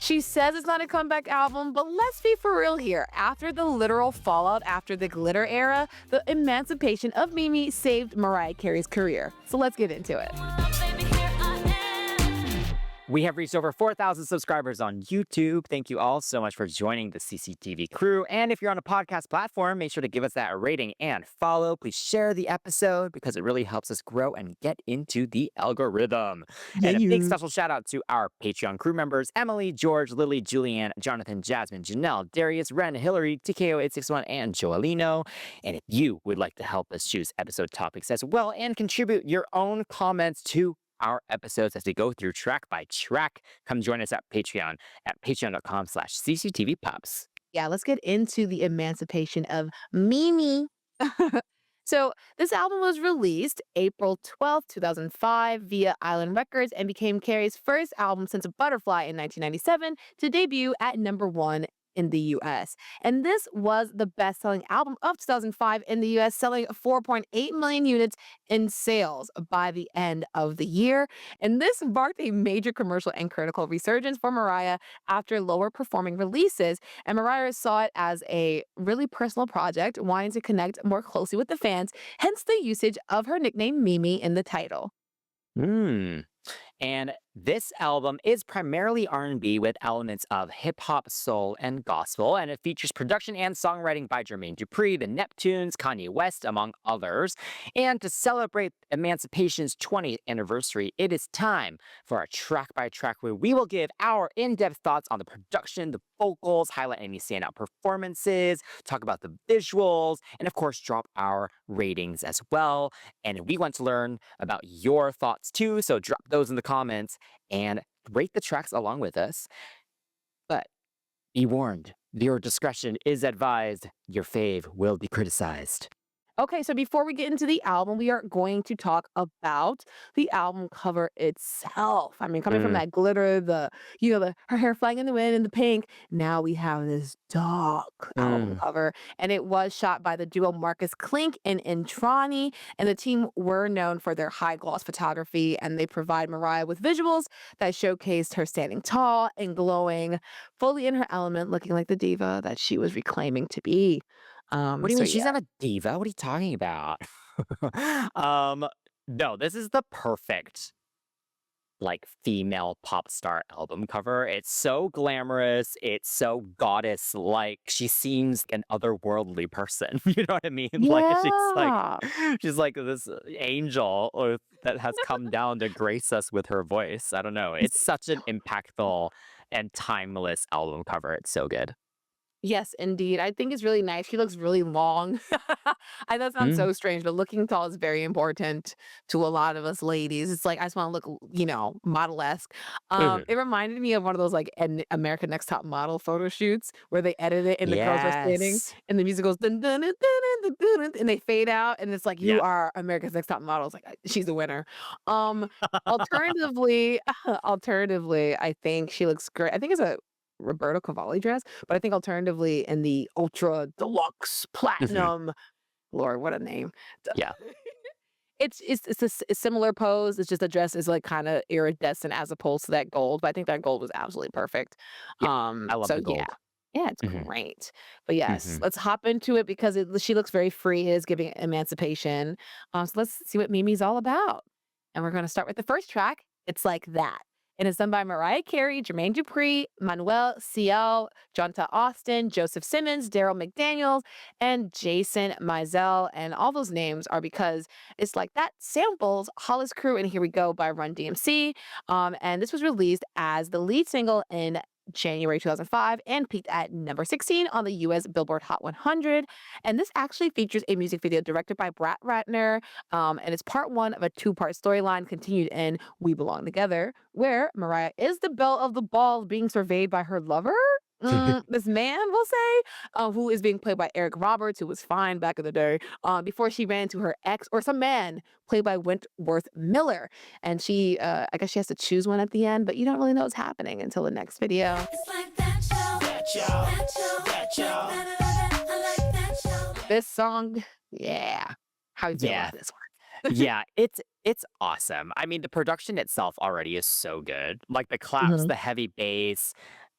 She says it's not a comeback album, but let's be for real here. After the literal fallout after the glitter era, the emancipation of Mimi saved Mariah Carey's career. So let's get into it. We have reached over 4,000 subscribers on YouTube. Thank you all so much for joining the CCTV crew. And if you're on a podcast platform, make sure to give us that rating and follow. Please share the episode because it really helps us grow and get into the algorithm. Yeah, And a big you. special shout out to our Patreon crew members, Emily, George, Lily, Julianne, Jonathan, Jasmine, Janelle, Darius, Ren, Hillary, TKO861, and Joelino. And if you would like to help us choose episode topics as well and contribute your own comments to our episodes as we go through track by track, come join us at Patreon at patreon.com/cctvpops. Yeah, let's get into the emancipation of Mimi. So, this album was released April 12th, 2005 via Island Records and became Carey's first album since Butterfly in 1997 to debut at #1 in the US. And this was the best-selling album of 2005 in the US, selling 4.8 million units in sales by the end of the year. And this marked a major commercial and critical resurgence for Mariah after lower performing releases. And Mariah saw it as a really personal project, wanting to connect more closely with the fans, hence the usage of her nickname Mimi in the title. Hmm. And this album is primarily R&B with elements of hip hop, soul, and gospel, and it features production and songwriting by Jermaine Dupri, the Neptunes, Kanye West, among others. And to celebrate Emancipation's 20th anniversary, it is time for our track-by-track where we will give our in-depth thoughts on the production, the vocals, highlight any standout performances, talk about the visuals, and of course, drop our ratings as well. And we want to learn about your thoughts too, so drop those in the comments and rate the tracks along with us. But be warned, your discretion is advised. Your fave will be criticized. Okay, so before we get into the album, we are going to talk about the album cover itself. I mean, coming from Mm, that glitter, her hair flying in the wind and the pink. Now we have this dark album mm. cover, and it was shot by the duo Marcus Klink and Intrani, and the team were known for their high gloss photography, and they provide Mariah with visuals that showcased her standing tall and glowing, fully in her element, looking like the diva that she was reclaiming to be. What do you So mean? She's yeah. not a diva. What are you talking about? um, no, this is the perfect like female pop star album cover. It's so glamorous. It's so goddess like. She seems like an otherworldly person. You know what I mean? Like Yeah. she's like this angel that has come down to grace us with her voice. I don't know. It's such an impactful and timeless album cover. It's so good. Yes, indeed. I think it's really nice. She looks really long. I know that sounds Mm, so strange, but looking tall is very important to a lot of us ladies. It's like I just want to look, model-esque. mhm. It reminded me of one of those like American Next Top Model photo shoots where they edit it and the girls are standing Yes. and the music goes dun dun dun dun dun dun dun, and they fade out and it's like you Yeah. are America's Next Top Model. It's like she's the winner. Um, alternatively, alternatively, I think she looks great. I think it's a Roberto Cavalli dress, but I think alternatively in the ultra deluxe Mhm. platinum, Lord, what a name. D- Yeah. it's a similar pose. It's just the dress is like kind of iridescent as opposed to that gold, but I think that gold was absolutely perfect. Yeah. I love So the yeah. gold. Yeah, it's Mhm. great. But yes, Mhm. let's hop into it because she looks very free, is giving emancipation. So let's see what Mimi's all about. And we're going to start with the first track. It's Like That. It is done by Mariah Carey, Jermaine Dupri, Manuel Ciel, Jonta Austin, Joseph Simmons, Daryl McDaniels, and Jason Mizell. And all those names are because It's Like That samples Hollis Crew and Here We Go by Run DMC. And this was released as the lead single in January 2005 and peaked at number 16 on the US Billboard Hot 100. And this actually features a music video directed by Brett Ratner, and it's part one of a two-part storyline continued in We Belong Together, where Mariah is the belle of the ball being surveyed by her lover. This man, we'll say, who is being played by Eric Roberts, who was fine back in the day, before she ran to her ex or some man played by Wentworth Miller. And I guess she has to choose one at the end, but you don't really know what's happening until the next video. It's like that show. That show. That show. I like that show. This song, yeah. How you feel Yeah. about this one? Yeah, it's awesome. I mean, the production itself already is so good. Like the claps, Mhm. the heavy bass,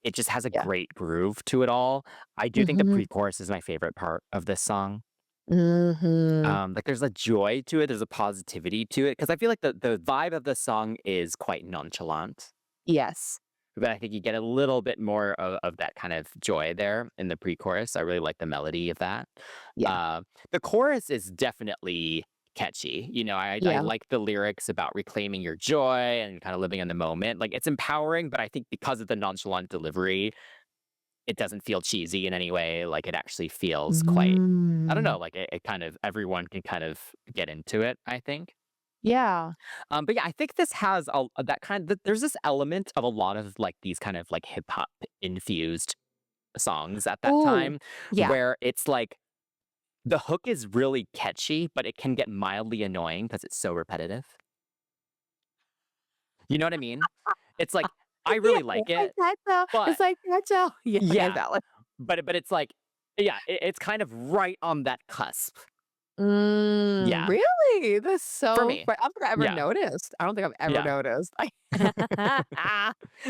it just has a Yeah. great groove to it all. I do think the Mhm. pre-chorus is my favorite part of this song. Mhm. Like there's a joy to it, there's a positivity to it, because I feel like the vibe of the song is quite nonchalant. Yes. But I think you get a little bit more of that kind of joy there in the pre-chorus. I really like the melody of that. Yeah. Uh, the chorus is definitely catchy. I Yeah. like the lyrics about reclaiming your joy and kind of living in the moment. Like it's empowering, but I think because of the nonchalant delivery, it doesn't feel cheesy in any way. Like it actually feels quite, I don't Mm. know, like it kind of, everyone can kind of get into it, I think. Yeah. But yeah, I think this has that there's this element of a lot of like these kind of like hip hop infused songs at that Ooh. time Yeah. where it's like the hook is really catchy, but it can get mildly annoying because it's so repetitive. You know what I mean? It's like I Yeah, really like it's like it, that though. but It's like that though. Yeah, okay, yeah, valid. but it's like yeah, it's kind of right on that cusp. Mm, Yeah, really? That's for so me. I don't think I ever Yeah, noticed. I don't think I've ever yeah. noticed.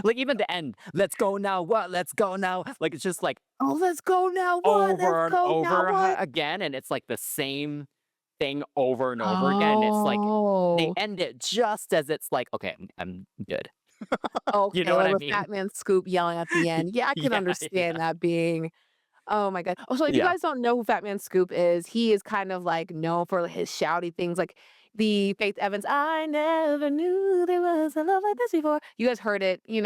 Like even the end, let's go now, what? Let's go now. Like it's just like Oh, let's go now. What? Let's over and go now. over What? again, and it's like the same thing over and over again. And it's like they Oh. end it just as it's like, okay, I'm good. You know Okay, what like I with mean? Fat Man Scoop yelling at the end. Yeah, I can Yeah, understand yeah, that being oh my god. Oh, so if you yeah. guys don't know who Fat Man Scoop is, he is kind of like known for his shouty things like the Faith Evans, I never knew there was a love like this before. You guys heard it, you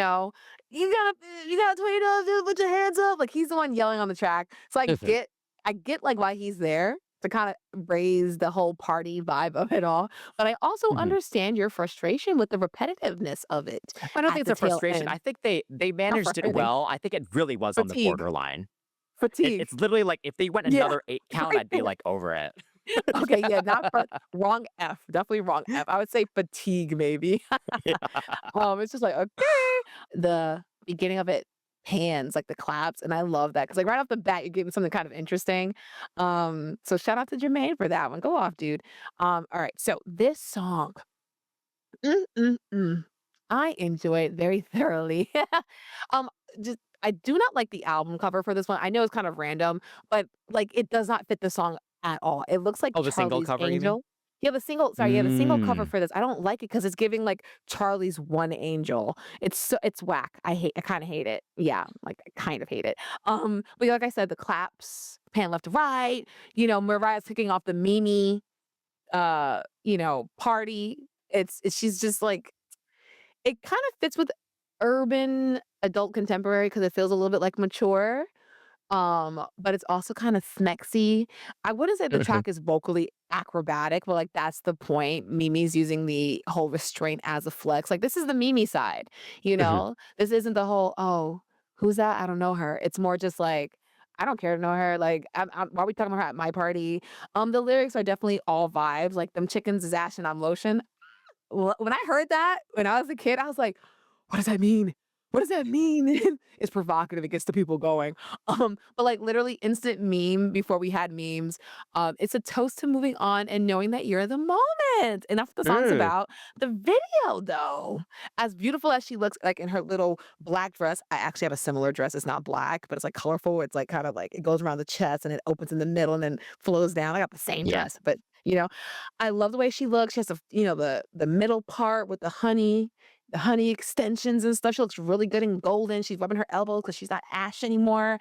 gotta tweet up, dude, put your hands up. Like he's the one yelling on the track. So Mhm, I get like why he's there to kind of raise the whole party vibe of it all. But I also mhm. understand your frustration with the repetitiveness of it I don't at think it's the a tail frustration. end. I think they Not managed it frustrating. well. I think it really was on the Fatigue. borderline. Fatigue. It's literally like if they went Yeah. another 8 count, Right I'd be there. like over it. Okay, yeah, not for wrong F, definitely wrong F. I would say fatigue maybe. Yeah. It's just like, okay. The beginning of it pans, like the claps, and I love that because like right off the bat, you're getting something kind of interesting. So shout out to Jermaine for that one. Go off, dude. All right, so this song, mm, mm, mm, I enjoy it very thoroughly. Um, just I do not like the album cover for this one. I know it's kind of random, but like it does not fit the song at all. It looks like Oh, the single Charlie's cover, you mean? Angel. Yeah, the single cover Mm. for this. I don't like it because it's giving like Charlie's One Angel. It's whack. I kind of hate it. Yeah, like I kind of hate it. But like I said, the claps, pan left to right. Mariah's kicking off the Mimi party. She's just like it kind of fits with urban adult contemporary because it feels a little bit, like, mature, but it's also kinda smexy. I wouldn't say the Mhm, track is vocally acrobatic, but, like, that's the point. Mimi's using the whole restraint as a flex. Like, this is the Mimi side, you mhm. know? This isn't the whole, "Oh, who's that? I don't know her." It's more just like, "I don't care to know her." Like, "Why are we talking about her at my party?" The lyrics are definitely all vibes, like, "Them chickens is ashing on lotion." When I heard that when I was a kid, I was like, "What does that mean? What does that mean?" It's provocative, it gets the people going. But, like, literally instant meme before we had memes. It's a toast to moving on and knowing that you're the moment, and that's what the song's Mm. about. The video, though, as beautiful as she looks, like, in her little black dress I actually have a similar dress, it's not black, but it's, like, colorful, it's, like, kind of, like it goes around the chest and it opens in the middle and then flows down. I got the same Yeah. dress, but, I love the way she looks. She has the middle part with the honey extensions and stuff. She looks really good and golden. She's rubbing her elbows because she's not Ash anymore.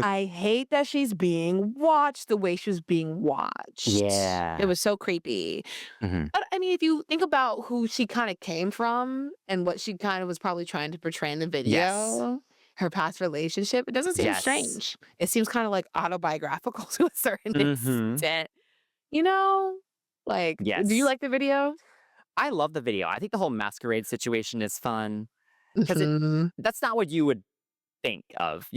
I hate that she's being watched the way she was being watched. It Yeah. was so creepy. Mhm. But I mean, if you think about who she kind of came from and what she kind of was probably trying to portray in the Yes. video, her past relationship, it doesn't seem Yes. strange. It seems kind of like autobiographical to a certain Mhm. extent. You know? Like, do you Yes. like the video? I love the video. I think the whole masquerade situation is fun because Mhm. that's not what you would think of,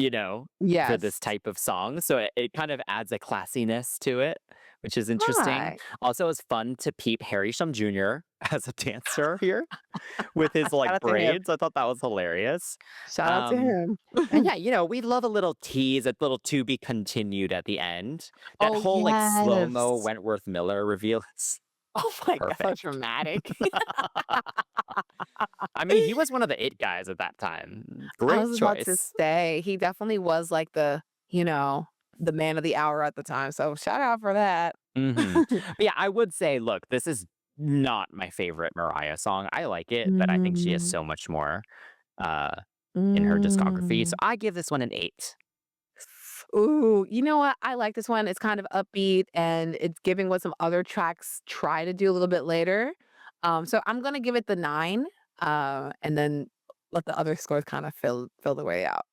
for Yes. this type of song. So it kind of adds a classiness to it, which is interesting. Right. Also, it's fun to peep Harry Shum Jr. as a dancer here with his Shout like out to him. braids. I thought that was hilarious. Shout out to Um, him. and yeah, we love a little tease, a little to be continued at the end. That Oh, whole like slow mo yes. Wentworth Miller reveal is Oh my god, so perfect. dramatic. I mean, he was one of the it guys at that time. I Great was about to choice. say, he definitely was like the man of the hour at the time. So shout out for that. Hmm. But yeah, I would say, look, this is not my favorite Mariah song. I like it, but I think she has Mm, so much more uh, in her discography. So mm. I give this one an 8. Ooh, you know what? I like this one. It's kind of upbeat and it's giving what some other tracks try to do a little bit later. So I'm gonna give it the 9, and then let the other scores kind of fill the way out.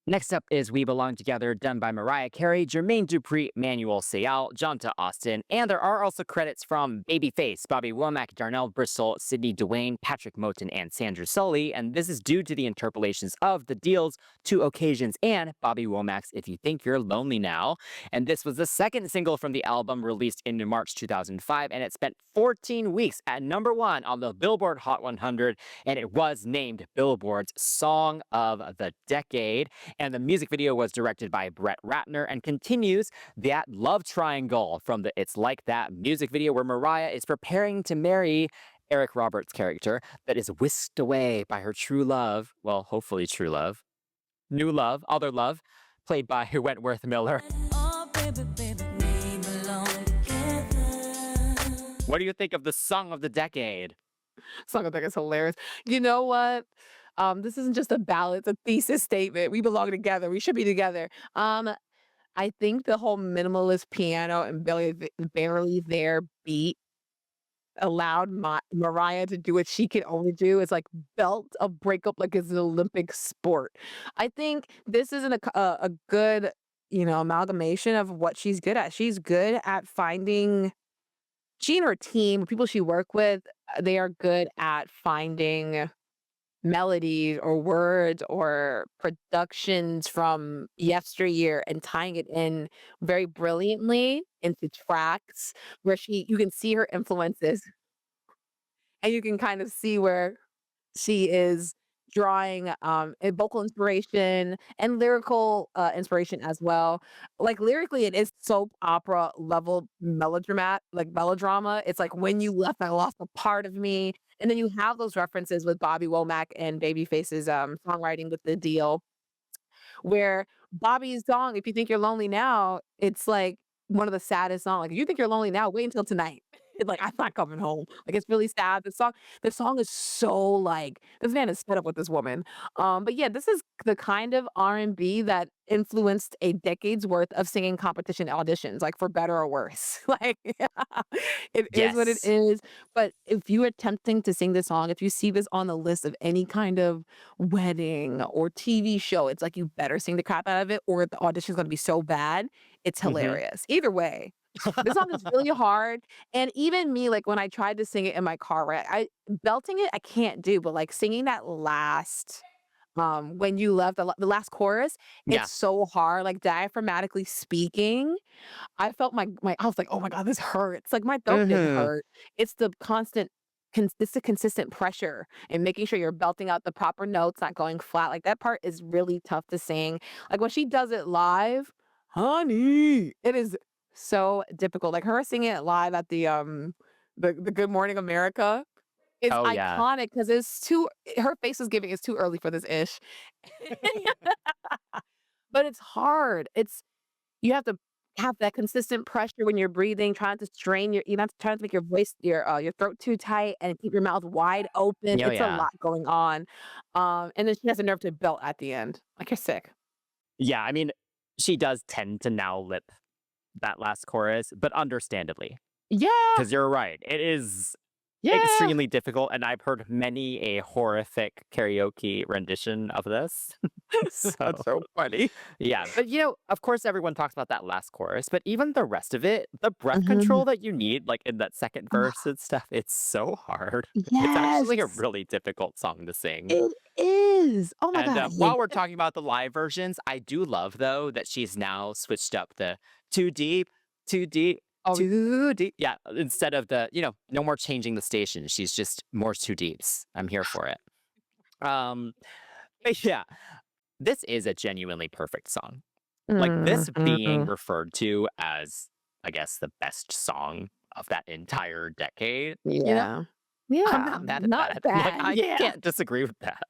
Next up is We Belong Together, done by Mariah Carey, Jermaine Dupri, Manuel Sayal, Jonta Austin, and there are also credits from Babyface, Bobby Womack, Darnell Bristol, Sydney Duane, Patrick Moten, and Sandra Sully, and this is due to the interpolations of The Deal's Two Occasions and Bobby Womack's If You Think You're Lonely Now. And this was the second single from the album released in March 2005, and it spent 14 weeks at #1 on the Billboard Hot 100, and it was named Billboard's Song of the Decade. And the music video was directed by Brett Ratner and continues that love triangle from the It's Like That music video where Mariah is preparing to marry Eric Roberts' character that is whisked away by her true love. Well, hopefully true love. New love, other love, played by Wentworth Miller. Oh, baby, baby, we belong together. What do you think of the song of the decade? Song I think is hilarious. You know what? This isn't just a ballad, it's a thesis statement. We belong together. We should be together. I think the whole minimalist piano and barely there beat allowed Mariah to do what she can only do. It's like belt a breakup like it's an Olympic sport. I think this isn't a good, amalgamation of what she's good at. She's good at finding she and her team, people she work with, they are good at finding melodies or words or productions from yesteryear and tying it in very brilliantly into tracks where you can see her influences and you can kind of see where she is drawing vocal inspiration and lyrical inspiration as well. Like lyrically, it is soap opera level melodrama. It's like when you left, I lost a part of me. And then you have those references with Bobby Womack and Babyface's songwriting with the deal where Bobby's song, "If You Think You're Lonely Now," it's like one of the saddest songs. Like, "If you think you're lonely now, wait until tonight." Like, "I'm not coming home." Like, it's really sad. The song is so, like this man is fed up with this woman. But yeah, this is the kind of R&B that influenced a decade's worth of singing competition auditions, like, for better or worse. Like, it is what it Yes. is, but if you are attempting to sing this song, if you see this on the list of any kind of wedding or TV show, it's like you better sing the crap out of it or the audition's gonna be so bad, it's Hmm. hilarious. Either way, this song is really hard, and even me, like, when I tried to sing it in my car, right, belting it, I can't do, but, like, singing that last, "When You Left," the last chorus, Yeah. it's so hard, like, diaphragmatically speaking, I felt I was like, "Oh my god, this hurts." Like, my throat didn't Hmm. hurt. It's the it's the consistent pressure and making sure you're belting out the proper notes, not going flat. Like, that part is really tough to sing. Like, when she does it live, honey, it is so difficult. Like, her singing it live at the Good Morning America is Oh, yeah. iconic because it's too her face is giving it's too early for this ish. But it's hard. You have to have that consistent pressure when you're breathing, trying to strain you're not trying to make your throat too tight and keep your mouth wide open. Oh, It's a yeah. lot going on. And then she has the nerve to belt at the end. Like, you're sick. Yeah. I mean, she does tend to now lip that last chorus, but understandably. Yeah, Because you're right. It is yeah. extremely difficult, and I've heard many a horrific karaoke rendition of this. That's So, so funny. yeah. But, of course, everyone talks about that last chorus, but even the rest of it, the breath Mhm. control that you need, like in that second verse and stuff, it's so hard. It's actually a Yes, really difficult song to sing. it is. Oh my And god, I hate while we're it. talking about the live versions, I do love though that she's now switched up the too deep, too deep, Oh, too deep. Yeah, instead of the, no more changing the station. She's just more too deeps. I'm here for it. Um, but yeah, this is a genuinely perfect song. Like mm, this being mm. referred to as, I guess, the best song of that entire decade. Yeah. Yeah, not mad at not that. Like, bad. I Yeah. can't disagree with that,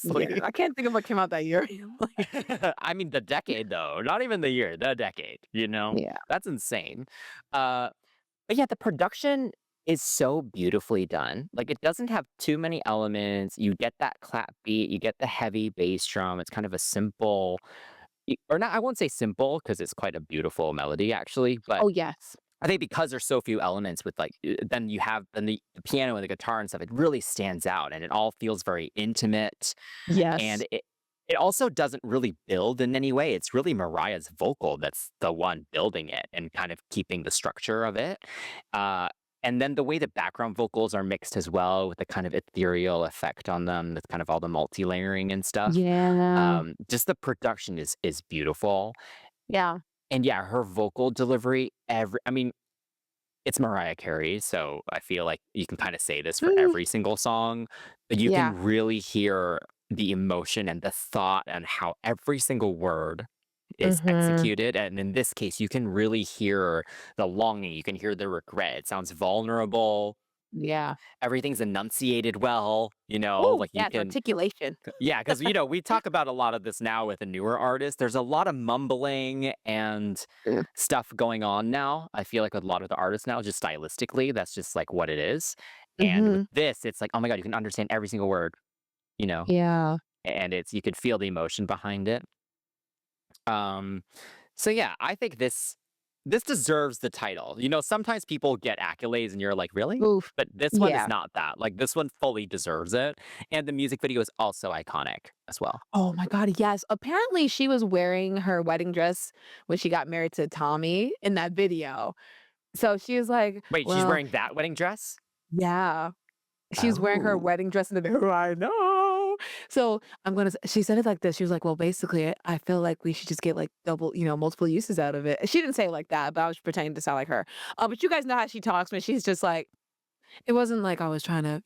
Yeah. honestly. I can't think of what came out that year. Like, I mean, the decade, though, not even the year, the decade, you know? yeah. That's insane. Uh, but yeah, the production is so beautifully done. Like, it doesn't have too many elements. You get that clap beat, you get the heavy bass drum. It's kind of a simple, or not, I won't say simple because it's quite a beautiful melody, actually. But Oh, yes. I think because there's so few elements with like, then you have then the piano and the guitar and stuff, it really stands out and it all feels very intimate. Yes. And it also doesn't really build in any way. It's really Mariah's vocal that's the one building it and kind of keeping the structure of it. Uh, and then the way the background vocals are mixed as well with the kind of ethereal effect on them, that's kind of all the multi-layering and stuff. Yeah. Just the production is beautiful. Yeah. And yeah, her vocal delivery, I mean, it's Mariah Carey, so I feel like you can kind of say this for Mm, every single song, but you yeah. can really hear the emotion and the thought and how every single word is Mhm. executed. And in this case, you can really hear the longing, you can hear the regret. It sounds vulnerable. Yeah. Everything's enunciated well, Oh, like you yes, can, articulation. yeah, because we talk about a lot of this now with the newer artists. There's a lot of mumbling and Mm. stuff going on now. I feel like with a lot of the artists now, just stylistically, that's just like what it is. And with Mhm. this, it's like, oh my God, you can understand every single word, you know, Yeah. and you could feel the emotion behind it. Um, so yeah, I think this deserves the title. Sometimes people get accolades and you're like, really? Oof. But this one is Yeah. not that. Like this one fully deserves it. And the music video is also iconic as well. Oh my god, yes. Apparently, she was wearing her wedding dress when she got married to Tommy in that video. So she was like, Wait, she's "Well, wearing that wedding dress? yeah." She was wearing her Oh. wedding dress in the video. I know. So I'm gonna. She said it like this. She was like, "Well, basically, I feel like we should just get like double, multiple uses out of it." She didn't say it like that, but I was pretending to sound like her. But you guys know how she talks when she's just like, it wasn't like I was trying to,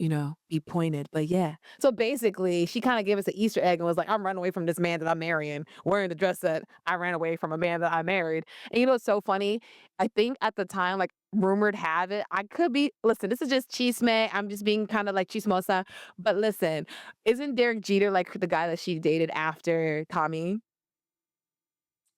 be pointed, but yeah. So basically, she kinda gave us an Easter egg and was like, "I'm running away from this man that I'm marrying, wearing the dress that I ran away from a man that I married." And you know what's so funny? I think at the time, like, rumored have it, I could be listen, this is just chisme, I'm just being kinda like chismosa, but listen, isn't Derek Jeter, like, the guy that she dated after Tommy,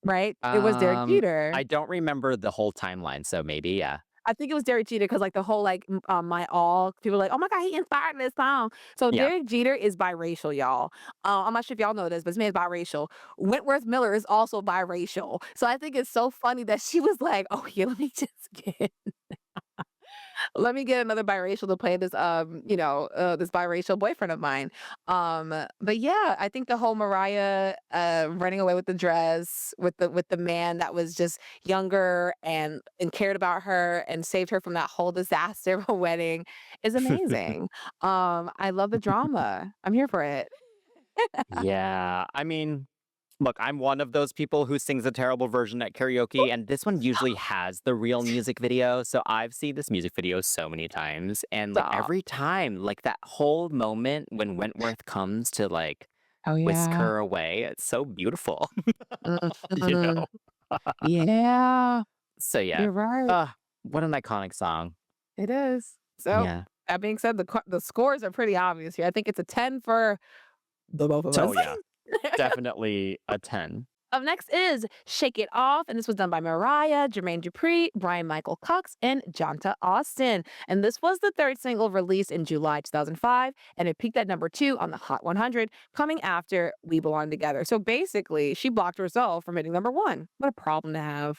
right? It was Derek Um, Jeter. I don't remember the whole timeline, so maybe, yeah. I think it was Derek Jeter because like the whole like my all people were like, oh my god, he inspired this song. So Yeah. Derek Jeter is biracial, y'all. I'm not sure if y'all know this, but this man is biracial. Wentworth Miller is also biracial. So I think it's so funny that she was like, oh yeah, let me get another biracial to play this this biracial boyfriend of mine. But yeah, I think the whole Mariah running away with the dress with the man that was just younger and cared about her and saved her from that whole disaster of a wedding is amazing. I love the drama. I'm here for it. Yeah, I mean, look, I'm one of those people who sings a terrible version at karaoke, and this one usually has the real music video. So I've seen this music video so many times, and like Stop. every time, like that whole moment when Wentworth comes to like Oh whisk yeah. her away, it's so beautiful, you Mhm. know? Yeah, So yeah, you're right. what an iconic song. It is. So, Yeah. that being said, the scores are pretty obvious here. I think it's a 10 for the both of Oh us. yeah, definitely a 10. Up next is Shake It Off, and this was done by Mariah, Jermaine Dupri, Brian Michael Cox, and Jonta Austin. And this was the third single released in July 2005, and it peaked at number 2 on the Hot 100, coming after We Belong Together. So basically, she blocked herself from hitting number 1. What a problem to have.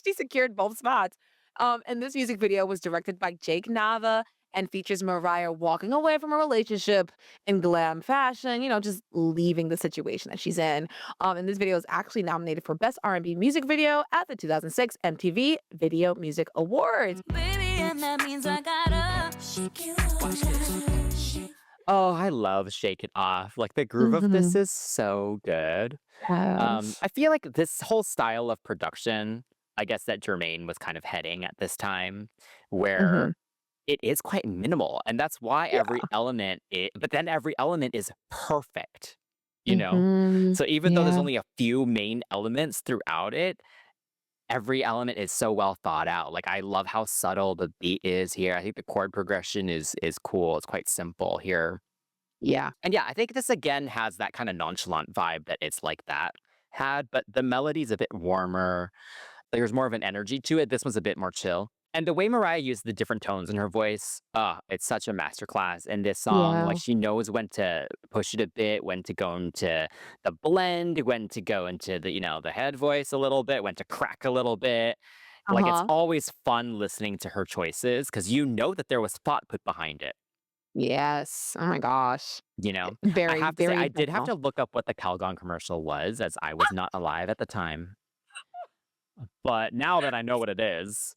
She secured both spots. And this music video was directed by Jake Nava and features Mariah walking away from a relationship in glam fashion, just leaving the situation that she's in. And this video is actually nominated for Best R&B Music Video at the 2006 MTV Video Music Awards. Baby, and that means I gotta shake you off. Oh, I love Shake It Off. Like the groove of this Mhm. is so good. Yes. I feel like this whole style of production, I guess that Jermaine was kind of heading at this time, where Mhm. it is quite minimal, and that's why Yeah. every element but then every element is perfect, you know? Mhm. So even though there's Yeah. only a few main elements throughout it, every element is so well thought out. Like I love how subtle the beat is here. I think the chord progression is cool. It's quite simple here. Yeah. And yeah, I think this again has that kind of nonchalant vibe that it's like that had, but the melody's a bit warmer. There's more of an energy to it. This one's a bit more chill. And the way Mariah used the different tones in her voice, it's such a masterclass in this song. Like Yeah. she knows when to push it a bit, when to go into the blend, when to go into the head voice a little bit, when to crack a little bit. Like it's Uh-huh. always fun listening to her choices because you know that there was thought put behind it. Yes. Oh my gosh. You know, I Very, have to say, very I did have intentional. to look up what the Calgon commercial was as I was not alive at the time. But now that I know what it is,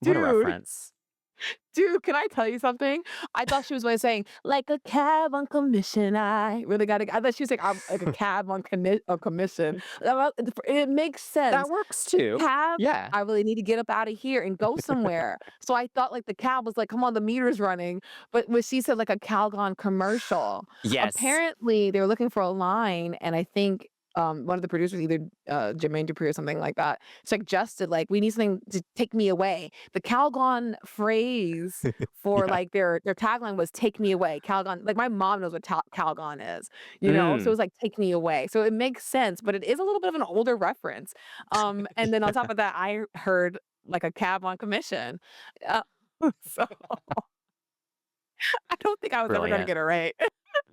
what a Dude. reference. Dude, can I tell you something? I thought she was really saying, like a cab on commission. I really got to. I thought she was like, I'm like a cab on commission. It makes That sense. works too. Cab, Yeah. I really need to get up out of here and go somewhere. So I thought like the cab was like, come on, the meter's running. But when she said like a Calgon commercial, Yes. apparently they were looking for a line, and I think one of the producers, either Jermaine Dupri or something like that, suggested like we need something to take me away. The Calgon phrase for Yeah. like their tagline was "Take me away." Calgon, like my mom knows what Calgon is, so it Mm. was like "Take me away." So it makes sense, but it is a little bit of an older reference. And then on top of that, I heard like a cab on commission. Uh, so I don't think I was ever gonna Brilliant. get it right.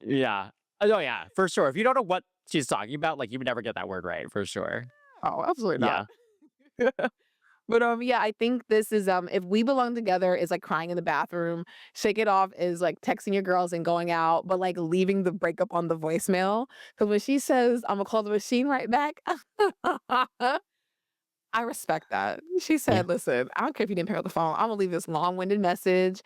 Yeah. Oh, yeah, for sure. If you don't know what she's talking about, like, you would never get that word right, for sure. Oh, absolutely not. Yeah. But yeah, I think this is "If We Belong Together" is like crying in the bathroom. "Shake It Off" is like texting your girls and going out, but like leaving the breakup on the voicemail. Because when she says, "I'm gonna call the machine right back," I respect that. She Yeah. said, "Listen, I don't care if you didn't pick up the phone. I'm gonna leave this long-winded message."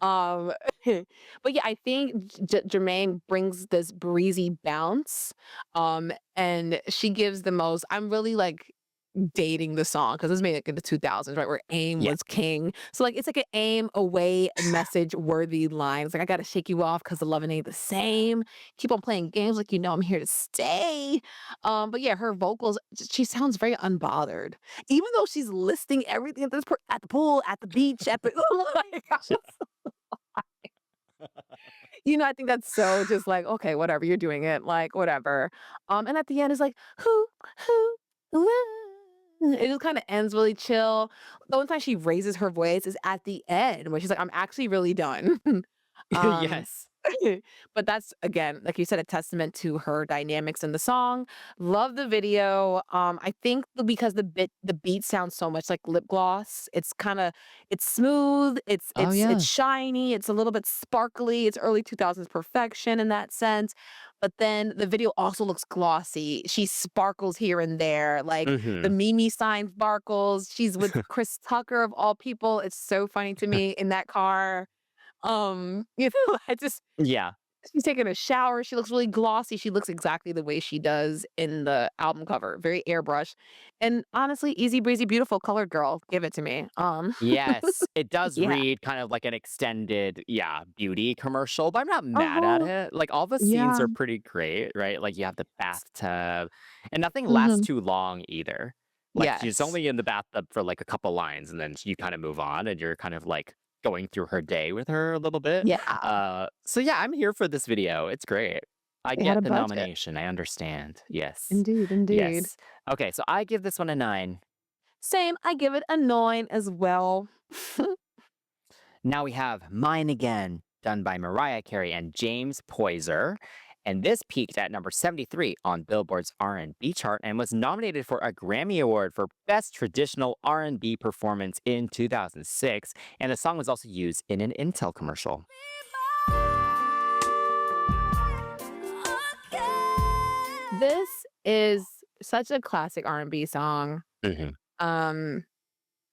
Um, but yeah, I think Jermaine brings this breezy bounce, and she gives the most. I'm really like dating the song because it was made like in the 2000s, right? Where AIM Yeah. was king. So like it's like an AIM away message worthy line. It's like I gotta shake you off because the loving ain't the same. Keep on playing games like you know I'm here to stay. But yeah, her vocals, she sounds very unbothered. Even though she's listing everything at at the pool, at the beach, at the like, I think that's so just like, okay, whatever, you're doing it, like whatever. And at the end it's like, who, woo. It just kind of ends really chill. The only time she raises her voice is at the end where she's like, I'm actually really done. um, Yes. but that's again, like you said, a testament to her dynamics in the song. Love the video. I think because the beat sounds so much like lip gloss. It's smooth, it's Oh, it's yeah. it's shiny, it's a little bit sparkly, it's early 2000s perfection in that sense. But then the video also looks glossy. She sparkles here and there, like the Mhm. Mimi sign sparkles. She's with Chris Tucker of all people. It's so funny to me in that car. I just Yeah. she's taking a shower. She looks really glossy. She looks exactly the way she does in the album cover, very airbrush. And honestly, easy breezy, beautiful colored girl. Give it to me. Yes. It does Yeah. read kind of like an extended, yeah, beauty commercial, but I'm not mad at Uh-huh. it. Like, all the scenes Yeah. are pretty great, right? Like, you have the bathtub, and nothing lasts Mhm. too long either. Like, she's Yes. only in the bathtub for, like, a couple lines, and then you kinda move on, and you're kind of, like, going through her day with her a little bit. Yeah. So yeah, I'm here for this video. It's great. I They had get a the budget. nomination. I understand. Yes. Indeed, indeed. Yes. Okay, so I give this one a 9. Same. I give it a 9 as well. Now we have Mine Again, done by Mariah Carey and James Poyser. And this peaked at number 73 on Billboard's R&B chart and was nominated for a Grammy Award for Best Traditional R&B Performance in 2006. And the song was also used in an Intel commercial. This is such a classic R&B song. Mhm. Um,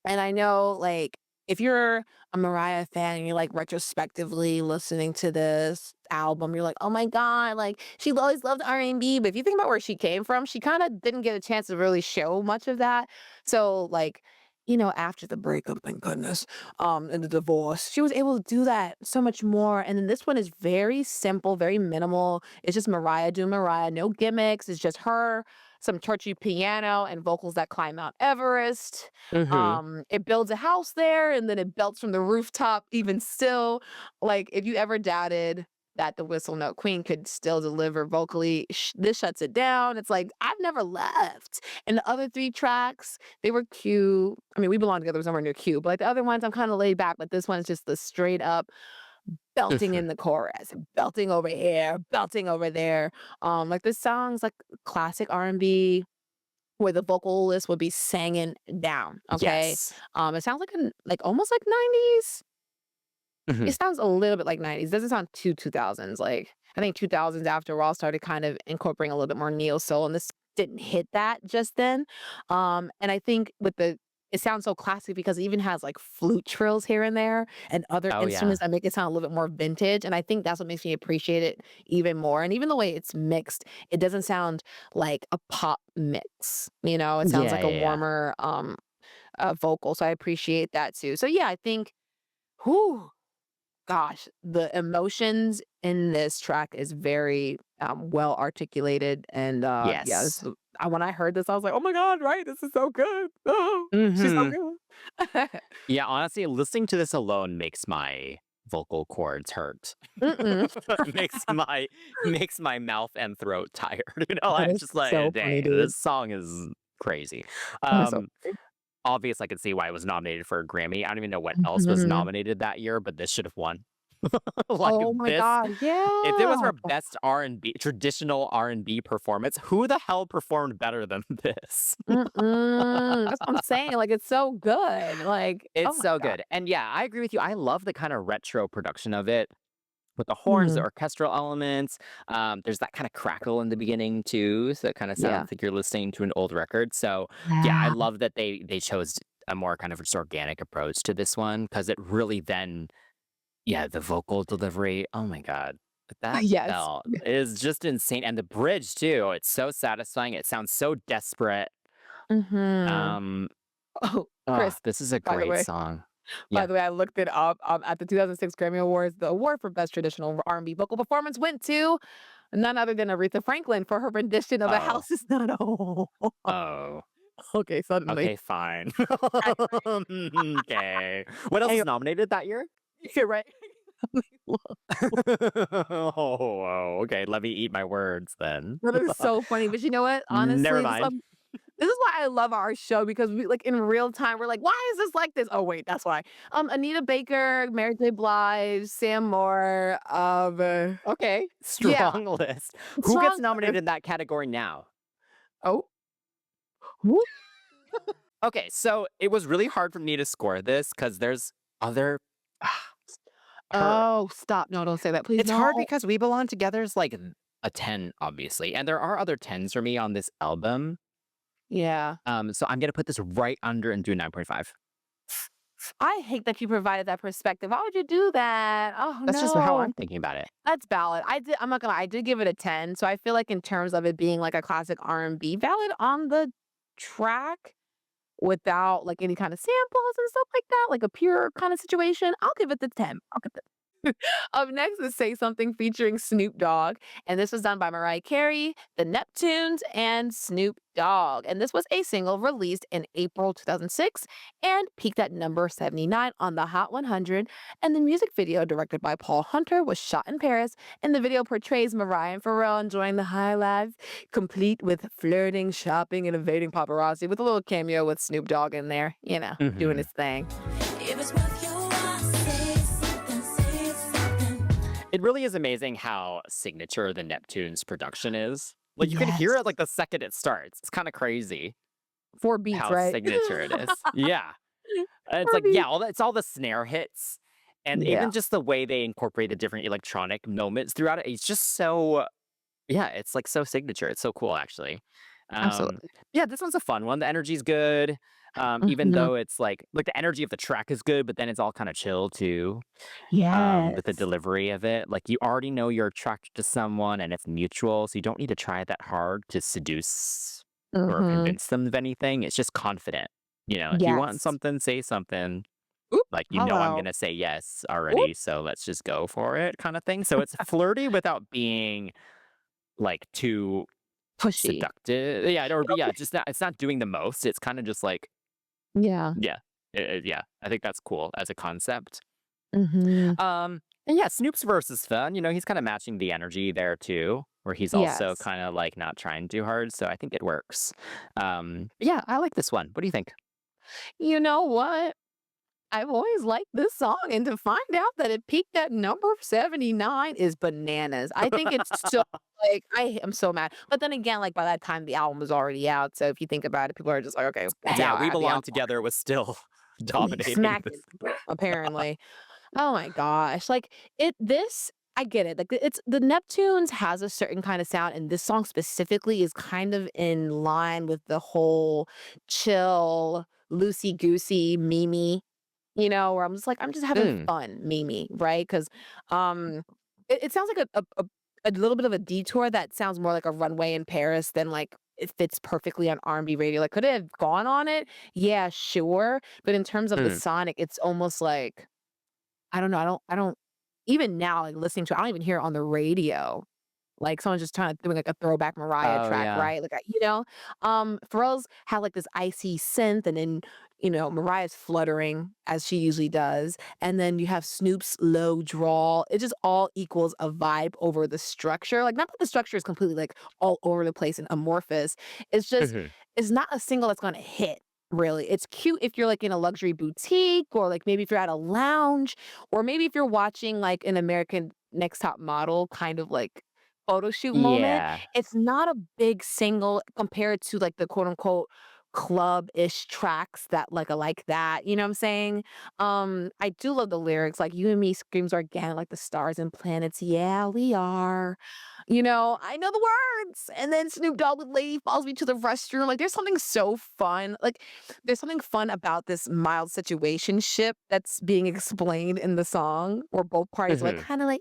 and I know, like, if you're a Mariah fan and you're like retrospectively listening to this album, you're like, oh my God, like she always loved R&B. But if you think about where she came from, she kind of didn't get a chance to really show much of that. So, like, after the breakup, thank goodness, and the divorce, she was able to do that so much more. And then this one is very simple, very minimal. It's just Mariah doing Mariah, no gimmicks. It's just her, some churchy piano, and vocals that climb Mount Everest. Hmm. It builds a house there, and then it belts from the rooftop. Even still, like if you ever doubted that the Whistle Note Queen could still deliver vocally, this shuts it down. It's like I've never left. And the other three tracks, they were cute. I mean, We Belong Together was somewhere near cute, but like the other ones, I'm kind of laid back. But this one is just the straight up belting Hmm. in the chorus, belting over here, belting over there. Like this song's like classic R&B where the vocalist would be singing down. Okay, Yes. it sounds like almost like 90s. Hmm. It sounds a little bit like 90s. Doesn't sound too 2000s. Like I think 2000s after all started kind of incorporating a little bit more neo soul, and this didn't hit that just then. And I think it sounds so classic because it even has like flute trills here and there and other Oh yeah. instruments that make it sound a little bit more vintage. And I think that's what makes me appreciate it even more. And even the way it's mixed, it doesn't sound like a pop mix. It sounds Yeah, like a yeah, yeah. warmer vocal. So I appreciate that too. So yeah, I think. Whew, gosh, the emotions in this track is very, well articulated, and, yeah, Yes. when I heard this, I was like, "Oh my god, right? This is so good. Oh, she's so Hmm. good." Yeah, honestly, listening to this alone makes my vocal cords hurt. Mm-mm. Makes my mouth and throat tired. That I'm is just so like, funny, dang, dude. this song is crazy. That is so Um, funny. Obvious, I could see why it was nominated for a Grammy. I don't even know what else was Mhm. nominated that year, but this should have won. Like Oh my this, god, if it was yeah. for best R&B, traditional R&B performance, who the hell performed better than this? Mm-mm. That's what I'm saying, like, it's so good, like, oh It's my so god. good. And yeah, I agree with you. I love the kind of retro production of it with the horns, the Mhm. orchestral elements. There's that kind of crackle in the beginning too, so it kind of Yeah. sounds like you're listening to an old record. So yeah, I Yeah. love that they chose a more kind of just organic approach to this one because it really then, yeah, the vocal delivery. Oh my god, that Yes. belt is just insane, and the bridge too. It's so satisfying. It sounds so desperate. Mhm. Um, Oh, Chris, this is a by the great way. song. By Yeah. the way, I looked it up, at the 2006 Grammy Awards. The award for Best Traditional R&B Vocal Performance went to none other than Aretha Franklin for her rendition of "A Oh. House Is Not a Home." Oh. Okay, suddenly. Okay, fine. Right, Okay. What else was anyway, nominated that year? you're right. Oh, okay. Let me eat my words then. That is so funny, but you know what? Never Honestly, mind. this is why I love our show because we like, in real time, we're like, "Why is this like this?" Oh, wait, that's why. Anita Baker, Mary J. Blige, Sam Moore, Okay. yeah, Strong list. Who gets strong nominated in that category now? oh, whoop. Okay, so it was really hard for me to score this because there's other her Oh, stop. No, don't say that, please, it's hard no. because We Belong Together is like a 10, obviously. And there are other 10s for me on this album. Yeah. So I'm gonna put this right under and do 9.5. I hate that you provided that perspective. Why would you do that? Oh, That's just how I'm no. thinking about it. That's valid. I'm not gonna lie, I did give it a 10, so I feel like in terms of it being like a classic R&B, valid on the track without like any kind of samples and stuff like that, like a pure kind of situation, I'll give it the 10. I'll give it. Up next is Say Something featuring Snoop Dogg, and this was done by Mariah Carey, the Neptunes, and Snoop Dogg. And this was a single released in April 2006 and peaked at number 79 on the Hot 100. And the music video, directed by Paul Hunter, was shot in Paris, and the video portrays Mariah and Pharrell enjoying the high life, complete with flirting, shopping, and evading paparazzi, with a little cameo with Snoop Dogg in there, doing Mhm. his thing. If it's worth your while, say something, say something. It really is amazing how signature the Neptunes production is. Like you can hear Yes. it like the second it starts. It's kind of crazy 4 beats, how right? signature it is. Yeah. And it's 4 like, yeah, beats. it's all the snare hits and Yeah, even just the way they incorporate the different electronic moments throughout it. It's just so, yeah, it's like so signature. It's so cool, actually. Um, absolutely. yeah, this one's a fun one. The energy's good. Even Mhm. though it's like the energy of the track is good, but then it's all kind of chill too. With the Yes. delivery of it. Like you already know you're attracted to someone and it's mutual, so you don't need to try that hard to seduce or Mhm. convince them of anything. It's just confident. If you want Yes. something, say something. Oop, Like, I'm hello. gonna say yes Oop, already, so let's just go for it kind of thing. So it's flirty without being like too pushy. seductive. Yeah, or yeah, Okay. just not, it's not doing the most. It's kind of just like, Yeah. yeah. Yeah, I think that's cool as a concept. Mhm. And yeah, Snoop's verse is fun. He's kind of matching the energy there too, where he's also Yes. kind of like not trying too hard. So I think it works. Yeah, I like this one. What do you think? You know what? I've always liked this song, and to find out that it peaked at number 79 is bananas. I think it's so like, I am so mad. But then again, like, by that time, the album was already out, so if you think about it, people are just like, "Okay, it's Yeah, out. I We have the Belong album Together was still already." dominating Smacking this. people, apparently. Oh my gosh. Like, I get it. Like, it's the Neptunes has a certain kind of sound, and this song specifically is kind of in line with the whole chill, loosey-goosey, Mimi where I'm just having Mm, fun, Mimi, right? 'Cause, um, it sounds like a little bit of a detour that sounds more like a runway in Paris than, like, it fits perfectly on R&B radio. Like, could it have gone on it? Yeah, sure, but in terms of the mm. sonic, it's almost like I don't know, I don't even now, like, listening to it, I don't even hear it on the radio. Like, someone's just trying to doing, like, a throwback Mariah Oh track, yeah. right? Like, Pharrell's had, like, this icy synth, and then, Mariah's fluttering as she usually does, and then you have Snoop's low drawl. It just all equals a vibe over the structure. Like, not that the structure is completely, like, all over the place and amorphous. It's just Mhm. it's not a single that's gonna hit, really. It's cute if you're, like, in a luxury boutique or, like, maybe if you're at a lounge or maybe if you're watching, like, an American Next Top Model kind of, like, photo shoot moment. Yeah. It's not a big single compared to, like, the quote unquote club-ish tracks that like that, you know what I'm saying? I do love the lyrics, like, "You and me screams organic like the stars and planets, yeah, we are." I know the words, and then Snoop Dogg with Lady follows me to the restroom, like, there's something so fun, like, there's something fun about this mild situationship that's being explained in the song, where both parties are, like, Mhm. kinda like,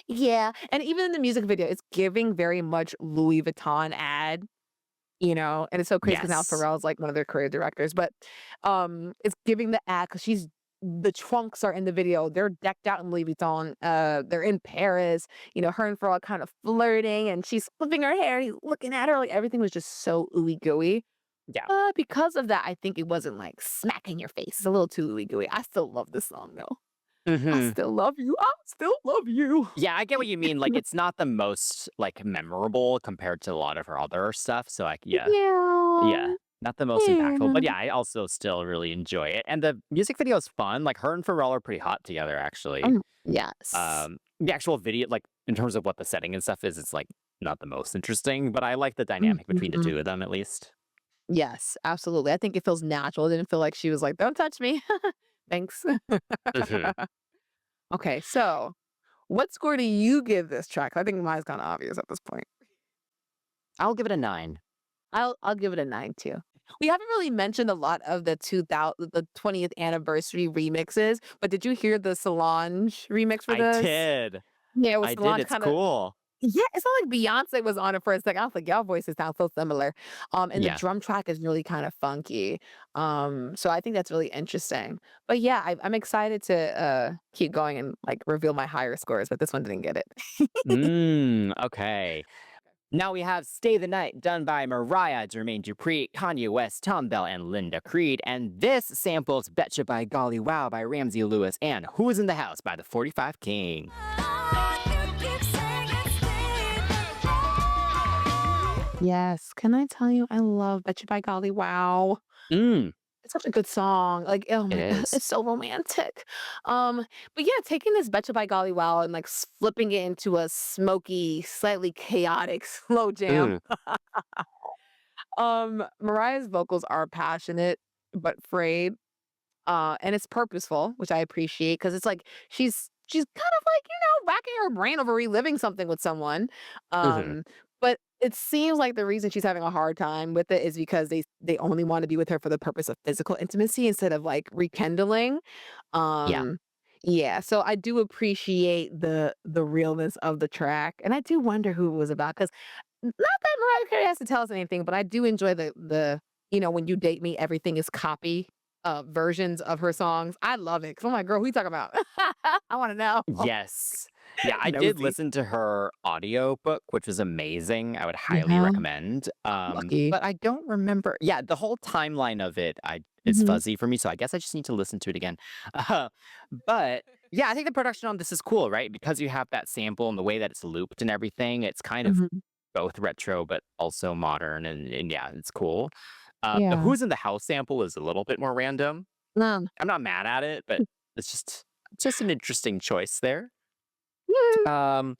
yeah, and even in the music video, it's giving very much Louis Vuitton ad, and it's so crazy because now Yes. Pharrell's, like, one of their creative directors, but, it's giving the ad because the trunks are in the video, they're decked out in Louis Vuitton, they're in Paris, her and Pharrell kind of flirting, and she's flipping her hair, and he's looking at her, like, everything was just so ooey gooey. Yeah. Because of that, I think it wasn't, like, smack in your face, it's a little too ooey gooey. I still love this song, though. I Mhm. still love you, I still love you. Yeah, I get what you mean. Like, it's not the most like memorable compared to a lot of her other stuff. So, like, yeah, Yeah. not the most impactful. Yeah. But yeah, I also still really enjoy it. And the music video is fun. Like, her and Pharrell are pretty hot together, actually. Yes. The actual video, like in terms of what the setting and stuff is, it's like not the most interesting. But I like the dynamic between the Mhm. two of them at least. Yes, absolutely. I think it feels natural. It didn't feel like she was like, "Don't touch me." Thanks. Mhm. Okay, so what score do you give this track? I think mine's kinda obvious at this point. I'll give it a 9. I'll give it a 9 too. We haven't really mentioned a lot of the 20th anniversary remixes, but did you hear the Solange remix for I this? did. Yeah, it was I did. Solange It's kinda cool. yeah, it's not like Beyonce was on it for a second. I was like, y'all voices sound so similar. And the Yeah. drum track is really kind of funky. So I think that's really interesting. But yeah, I'm excited to keep going and like reveal my higher scores, but this one didn't get it. Okay. Now we have Stay the Night, done by Mariah, Jermaine Dupri, Kanye West, Tom Bell, and Linda Creed. And this samples Betcha by Golly Wow by Ramsey Lewis and Who's in the House by the 45 King. Yes. Can I tell you, I love Bet You by Golly Wow. Mm, It's such a good song. Like, oh it my god, is. it's so romantic. But yeah, taking this Betcha by Golly Wow and like flipping it into a smoky, slightly chaotic slow jam. Mm, Mariah's vocals are passionate but frayed, and it's purposeful, which I appreciate because it's like she's kind of like racking her brain over reliving something with someone. mhm. But it seems like the reason she's having a hard time with it is because they only want to be with her for the purpose of physical intimacy instead of like rekindling. Yeah. Um, yeah, so I do appreciate the realness of the track, and I do wonder who it was about because not that Mariah Carey has to tell us anything, but I do enjoy the When You Date Me, everything is copy versions of her songs. I love it 'cause I'm like, girl, who you talking about? I want to know. Yes. Yeah, I did Nosy. listen to her audiobook, which was amazing. I would highly Yeah, recommend. lucky. But I don't remember. Yeah, the whole timeline of it, I is Hmm. fuzzy for me, so I guess I just need to listen to it again. Uh, but yeah, I think the production on this is cool, right? Because you have that sample and the way that it's looped and everything, it's kind of Hmm. both retro but also modern, and yeah, it's cool. The Yeah. Who's in the House sample is a little bit more random. No. I'm not mad at it, but it's just an interesting choice there. Yeah. Um,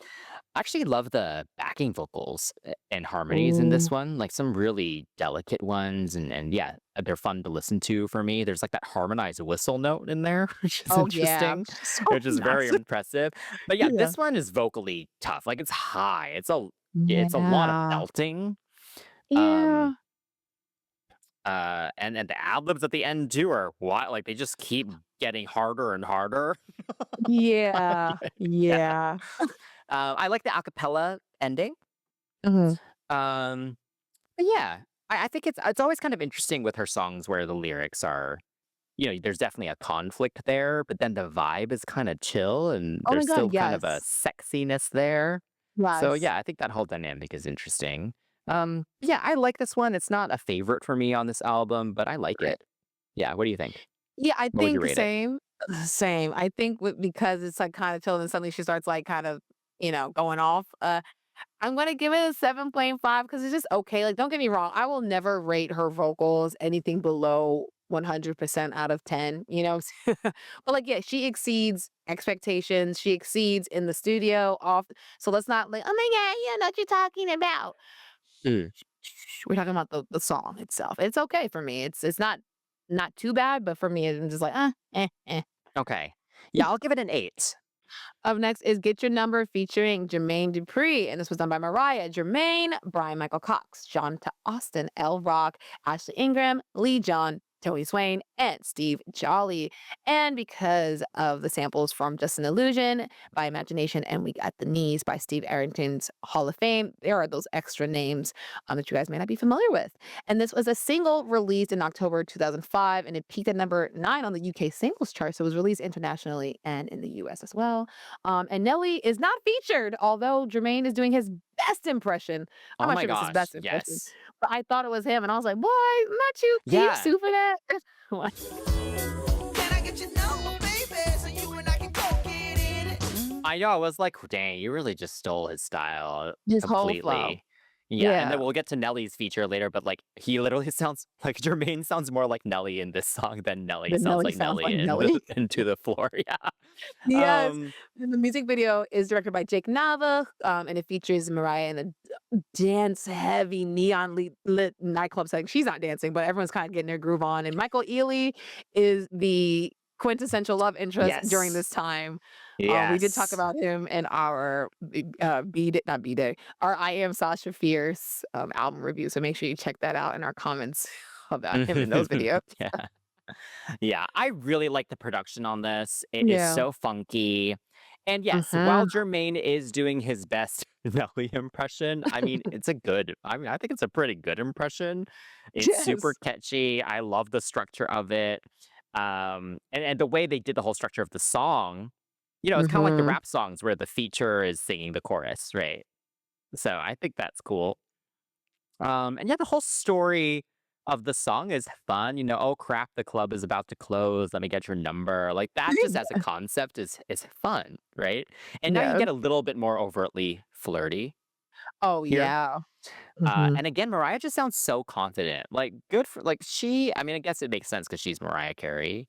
I actually love the backing vocals and harmonies in this Ooh. one, like some really delicate ones, and yeah, they're fun to listen to for me. There's like that harmonized whistle note in there, which is Oh yeah. interesting, So which is very nice. impressive. But yeah, Yeah. this one is vocally tough. Like it's high. It's a lot of Yeah. belting. Um, Yeah. and the ad libs at the end too are what like they just keep getting harder and harder. Yeah. Yeah. Yeah. I like the acapella ending. Mhm. Um, but yeah, I think it's always kind of interesting with her songs where the lyrics are, there's definitely a conflict there, but then the vibe is kind of chill and Oh my there's god, still kind of a yes. sexiness there. So Yes. yeah, I think that whole dynamic is interesting. Yeah, I like this one. It's not a favorite for me on this album, but I like Right. it. Yeah, what do you think? Yeah, I What would you think rate it? same. Same. I think because it's like kind of chill and suddenly she starts like kind of, going off. I'm gonna give it a 7.5 because it's just okay. Like, don't get me wrong, I will never rate her vocals anything below 100% out of 10, But like, yeah, she exceeds expectations. She exceeds in the studio off. So let's not like, oh my God, you know what you're talking about. Mm, We're talking about the song itself. It's okay for me. It's not too bad, but for me, I'm just like, eh. okay. Yeah, I'll give it an 8. Up next is Get Your Number featuring Jermaine Dupri. And this was done by Mariah, Jermaine, Brian Michael Cox, John to Austin, L Rock, Ashley Ingram, Lee John, Tony Swain, and Steve Jolly. And because of the samples from Just an Illusion by Imagination and We Got the Knees by Steve Arrington's Hall of Fame, there are those extra names that you guys may not be familiar with. And this was a single released in October 2005, and it peaked at number 9 on the UK singles chart. So it was released internationally and in the US as well. And Nelly is not featured, although Jermaine is doing his best impression. I'm Oh not my sure if it's his gosh, best impression, yes. but I thought it was him, and I was like, "Boy, not you. Can you Yeah. sue for that?" Like, Can I get your number, baby, so you and I can go get it? I know, I was like, "Dang, you really just stole his style his whole flow. completely." Yeah, and then Yeah. we'll get to Nelly's feature later, but, like, he literally sounds like Jermaine sounds more like Nelly in this song than Nelly But sounds Nelly like sounds Nelly like in the Nelly. Into the Floor, yeah. Yes. Um, And the music video is directed by Jake Nava, and it features Mariah in a dance-heavy, neon lit nightclub setting. She's not dancing, but everyone's kinda getting their groove on, and Michael Ealy is the quintessential love interest during this yes. time. We did talk Yes. about him in our B-Day not B-Day, our I Am Sasha Fierce, album review, so make sure you check that out in our comments about him in those videos. Yeah. Yeah, I really like the production on this. It is Yeah. so funky. And yes, while Mhm. Jermaine is doing his best Nelly impression, I mean, I think it's a pretty good impression. It's super Yes. catchy. I love the structure of it. And the way they did the whole structure of the song, it's kind of like the Mhm. rap songs where the feature is singing the chorus, right? So I think that's cool. And yeah, the whole story of the song is fun. Oh crap, the club is about to close. Let me get your number. Like that just as a concept is fun, right? And now you Yes. get a little bit more overtly flirty Oh, here. yeah. Mhm. And again, Mariah just sounds so confident. Like good for like she, I mean, I guess it makes sense because she's Mariah Carey.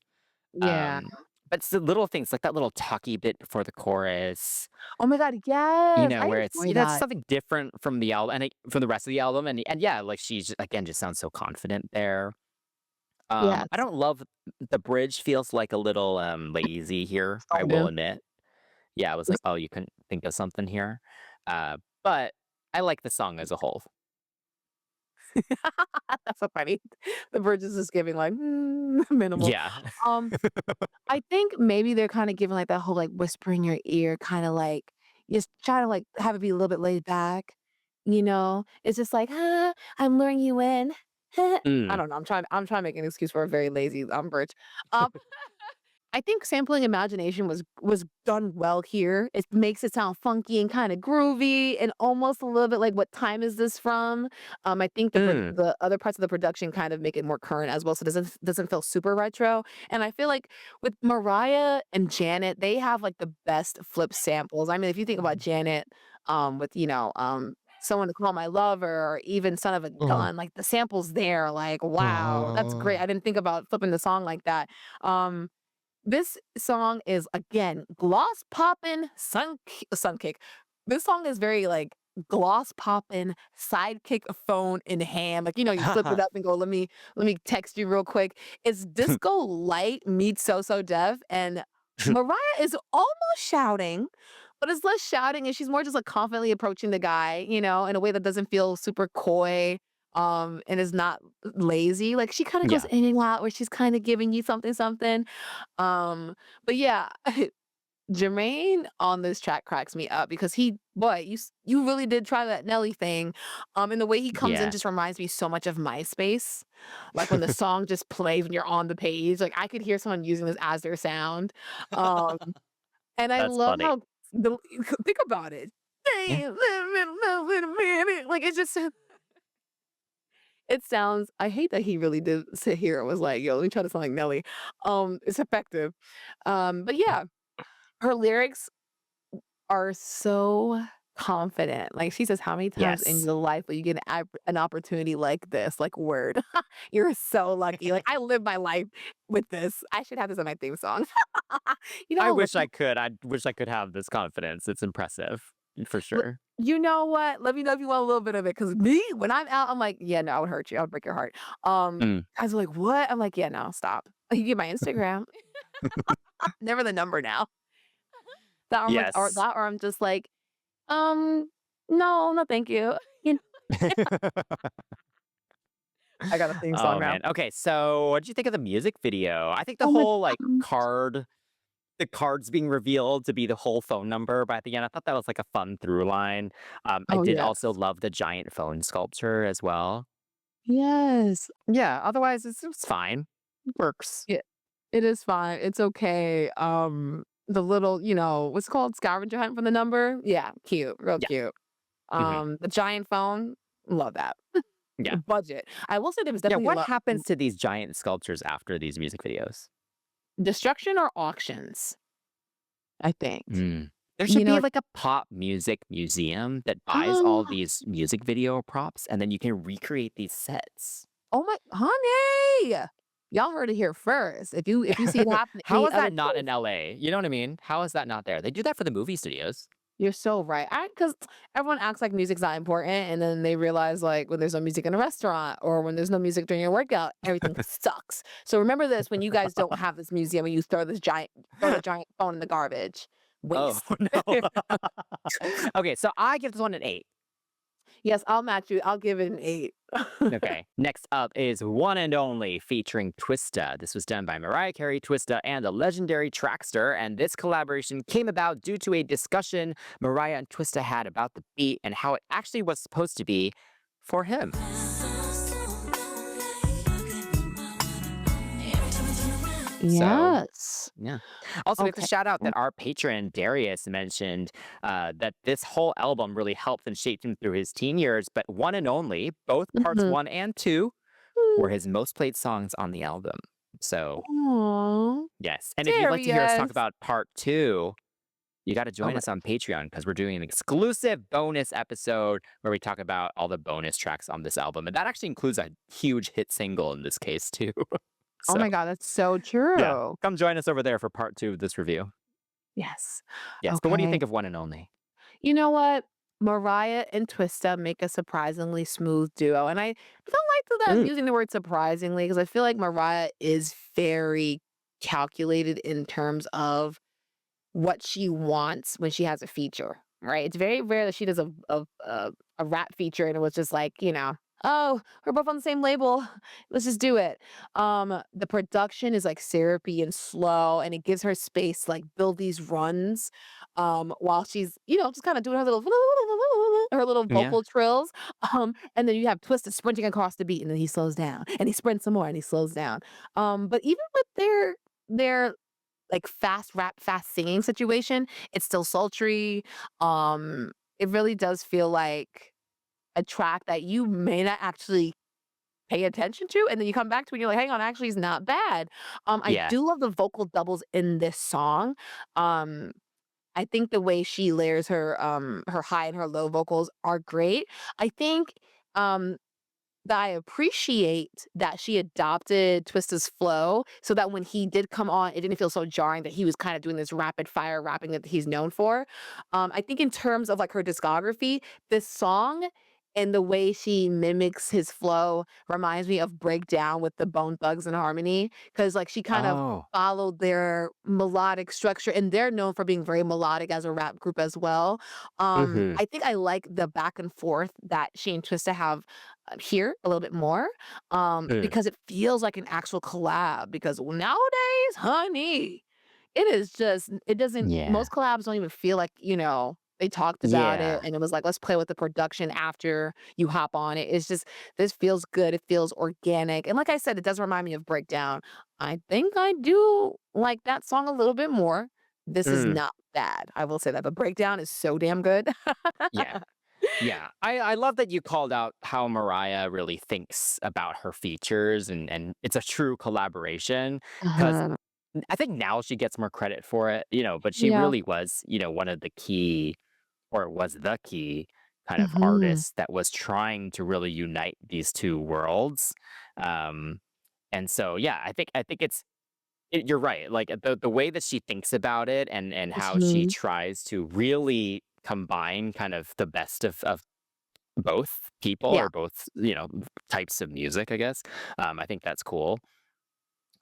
Yeah. Um, but it's the little things like that little talky bit before the chorus, Oh my god, yes! I where it's enjoy it's that. something different from the album and from the rest of the album. And yeah, like she's again just sounds so confident there. I Yes. don't love the bridge feels like a little lazy here, I Stoned will in. admit. Yeah, I was like, oh, you couldn't think of something here. But I like the song as a whole. That's so funny. The bridge is just giving, like, minimal. Yeah. Um, I think maybe they're kinda giving, like, that whole, like, whisper in your ear, kinda like just try to, like, have it be a little bit laid back, you know? It's just like, I'm luring you in. I Mm. don't know. I'm trying to make an excuse for a very lazy Birch. Um, I think sampling Imagination was done well here. It makes it sound funky and kind of groovy and almost a little bit like what time is this from? I think Mm. the other parts of the production kind of make it more current as well, so it doesn't feel super retro. And I feel like with Mariah and Janet, they have like the best flip samples. I mean, if you think about Janet, with Someone to Call My Lover or even Son of a Uh, Gun, like the samples there, like wow, that's great. uh, I didn't think about flipping the song like that. Um, this song is again gloss poppin' sun kick. This song is very like gloss poppin' sidekick phone in hand. Like you flip it up and go, let me text you real quick. It's disco light meets so so def, and Mariah is almost shouting, but it's less shouting, and she's more just like confidently approaching the guy, in a way that doesn't feel super coy. And is not lazy. Like she kind of goes yeah. in and out where she's kind of giving you something, something. Um, but yeah, Jermaine on this track cracks me up because you really did try that Nelly thing. And the way he comes in Yeah. just reminds me so much of MySpace. Like when the song just plays when you're on the page, like I could hear someone using this as their sound. Um, and I That's love funny. how the think about it. Yeah. Hey, wait a minute. Like it sounds I hate that he really did sit here and was like, "Yo, let me try to sound like Nelly." It's effective. But yeah, her lyrics are so confident. Like she says, "How many times in Yes. your life will you get an opportunity like this?" Like word. You're so lucky. Like I live my life with this. I should have this in my theme song. I How wish lucky. I could. I wish I could have this confidence. It's impressive for L- sure. You know what? Let me know if you want a little bit of it. Cause me, when I'm out, I'm like, yeah, no, I would hurt you. I would break your heart. Mm. Guys are like, what? I'm like, yeah, no, stop. You get my Instagram. Never the number now. That or I'm like, Yes. or I'm just like, um, no, no, thank you. You know, I got a theme song Oh now. man. Okay, so what did you think of the music video? I think the Oh my whole like god. the cards being revealed to be the whole phone number by the end. I thought that was like a fun through line. I Oh did also yes. love the giant phone sculpture as well. Yes. Yeah, otherwise it's fine. Works. Yeah, it is fine. It's okay. The little, what's it called? Scavenger hunt for the number? Yeah, cute, real Yeah. cute. Hmm. The giant phone, love that. Yeah. Budget. I will say there was Yeah. definitely a What lot happens to these giant sculptures after these music videos? destruction or auctions, I think. Mm. There should You be know, like a pop music museum that buys all oh, these music video props and then you can recreate these sets. oh my honey. Y'all heard it here first. If you see it happen How any is other that not in place, LA? You know what I mean? How is that not there? They do that for the movie studios. you're so right. Because everyone acts like music's not important, and then they realize like when there's no music in a restaurant or when there's no music during your workout, everything sucks. So remember this when you guys don't have this museum and you throw the giant phone in the garbage. Oh Waste. no. Okay, so I give this one an 8. Yes, I'll match you. I'll give it an 8. Okay. Next up is One and Only featuring Twista. This was done by Mariah Carey, Twista, and the legendary Trackster. And this collaboration came about due to a discussion Mariah and Twista had about the beat and how it actually was supposed to be for him. So, Yes. yeah. Also, we have to Okay. shout out that our patron Darius mentioned that this whole album really helped and shaped him through his teen years. But One and Only, both parts Mhm. 1 and 2, were his most played songs on the album. So, Aw, yes. And if you'd like to hear us talk Darius. about part 2, you got to Oh join my us on Patreon because we're doing an exclusive bonus episode where we talk about all the bonus tracks on this album. And that actually includes a huge hit single in this case, too. oh So, my god, that's so yeah, true. come join us over there for part 2 of this review. Yes. Yes. But what do you Okay. think of One and Only? You know what? Mariah and Twista make a surprisingly smooth duo, and I don't like that I'm Mm, using the word surprisingly because I feel like Mariah is very calculated in terms of what she wants when she has a feature, right? It's very rare that she does a rap feature and it was just like, oh, we're both on the same label. Let's just do it. The production is like syrupy and slow, and it gives her space to like build these runs while she's, just kind of doing her little her little Yeah. vocal trills. And then you have Twista sprinting across the beat, and then he slows down, and he sprints some more, and he slows down. But even with their like fast rap, fast singing situation, it's still sultry. It really does feel like a track that you may not actually pay attention to, and then you come back to it and you're like, hang on, actually it's not bad. I Yeah. do love the vocal doubles in this song. Um, I think the way she layers her high and her low vocals are great. I think um that I appreciate that she adopted Twista's flow so that when he did come on, it didn't feel so jarring that he was kind of doing this rapid fire rapping that he's known for. I think in terms of like her discography, this song and the way she mimics his flow reminds me of Breakdown with the Bone Thugs and Harmony because like she kind of Oh. followed their melodic structure and they're known for being very melodic as a rap group as well. Hmm. I think I like the back and forth that she and Twista have here a little bit more Mm. because it feels like an actual collab because nowadays honey it is just it doesn't Yeah. most collabs don't even feel like they talked about it Yeah. and it was like let's play with the production after you hop on it. It's just this feels good, it feels organic, and like I said, it does remind me of Breakdown. I think I do like that song a little bit more. This is Mm. not bad, I will say that, but Breakdown is so damn good. Yeah. Yeah. I love that you called out how Mariah really thinks about her features and it's a true collaboration because Uh-huh. I think now she gets more credit for it, but she Yeah. really was, one of the key or was the key kind of Mhm. artist that was trying to really unite these two worlds. Um, and so, yeah, I think you're right. Like the way that she thinks about it and how she Mhm. tries to really combine kind of the best of both people Yeah. or both, types of music, I guess. I think that's cool.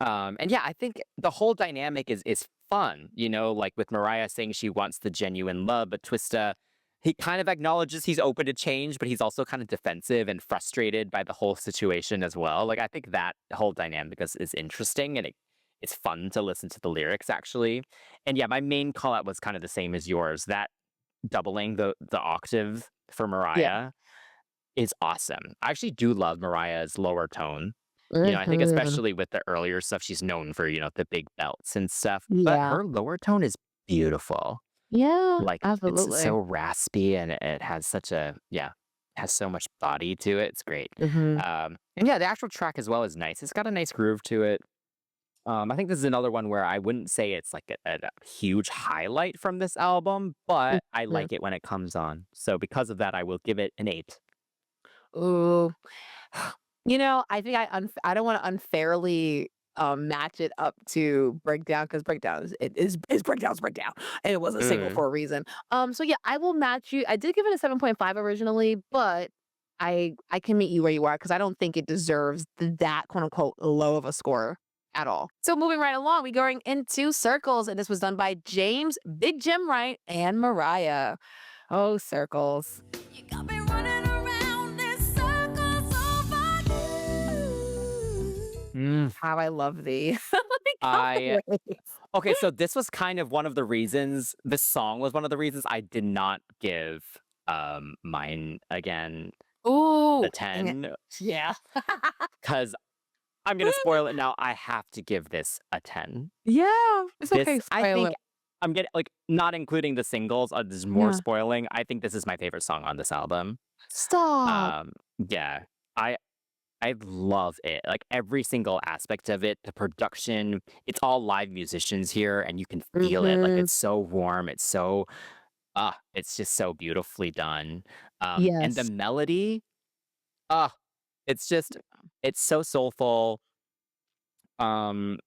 And yeah, I think the whole dynamic is fun, like with Mariah saying she wants the genuine love, but Twista, he kind of acknowledges he's open to change, but he's also kind of defensive and frustrated by the whole situation as well. Like I think that whole dynamic is interesting and it's fun to listen to the lyrics actually. And yeah, my main call out was kind of the same as yours. That doubling the octave for Yeah. Mariah is awesome. I actually do love Mariah's lower tone. I think Mhm. especially with the earlier stuff, she's known for, the big belts and stuff, but Yeah. her lower tone is beautiful. Yeah, Like, it's absolutely. so raspy and it has such has so much body to it. It's great. Mhm. And yeah, the actual track as well is nice. It's got a nice groove to it. I think this is another one where I wouldn't say it's like a huge highlight from this album, but I Mhm. like it when it comes on. So because of that, I will give it an 8. Ooh. I think I don't wanna unfairly, match it up to Breakdown because Breakdown is Breakdown's Breakdown, and it was a single Mm. for a reason. So yeah, I will match you. I did give it a 7.5 originally, but I can meet you where you are because I don't think it deserves that quote unquote "low" of a score at all. So moving right along, we going into Circles, and this was done by James, Big Jim Wright, and Mariah. Oh, Circles. You got me running around in circles over you. Mm. How I love thee. Let me count I the ways. Okay, so this was kind of one of the reasons this song was one of the reasons I did not give, mine again Ooh, the dang it. 10 Yeah. because 'cause I'm gonna spoil it now, I have to give this a 10. Yeah, it's okay, This I spoil think it. I'm getting like, not including the singles, there's more Yeah. spoiling, I think this is my favorite song on this album. Stop. Um, yeah, I I love it, like, every single aspect of it, the production, it's all live musicians here, and you can feel it, like, Mhm. it's so warm, it's just so beautifully done, and the Yes. melody, ah, it's just it's so soulful, um,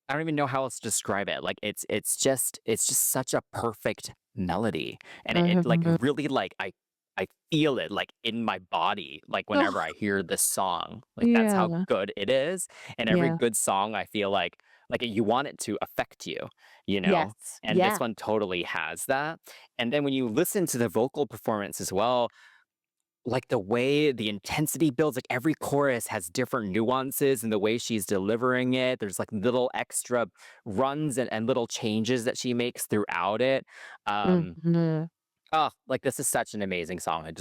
I don't even know how else to describe it, like, it's just such a perfect melody, and it like, Mhm. really, like, I feel it, like, in my body, like, whenever I hear this song, like, that's how Yeah. good it is, and every Yeah. good song, I feel like, you want it to affect you, you know? Yes. And this Yeah. one totally has that, and then when you listen to the vocal performance as well, like, the way the intensity builds, like, every chorus has different nuances in the way she's delivering it. There's, like, little extra runs and little changes that she makes throughout it. Um, Mhm. Oh, like this is such an amazing song. It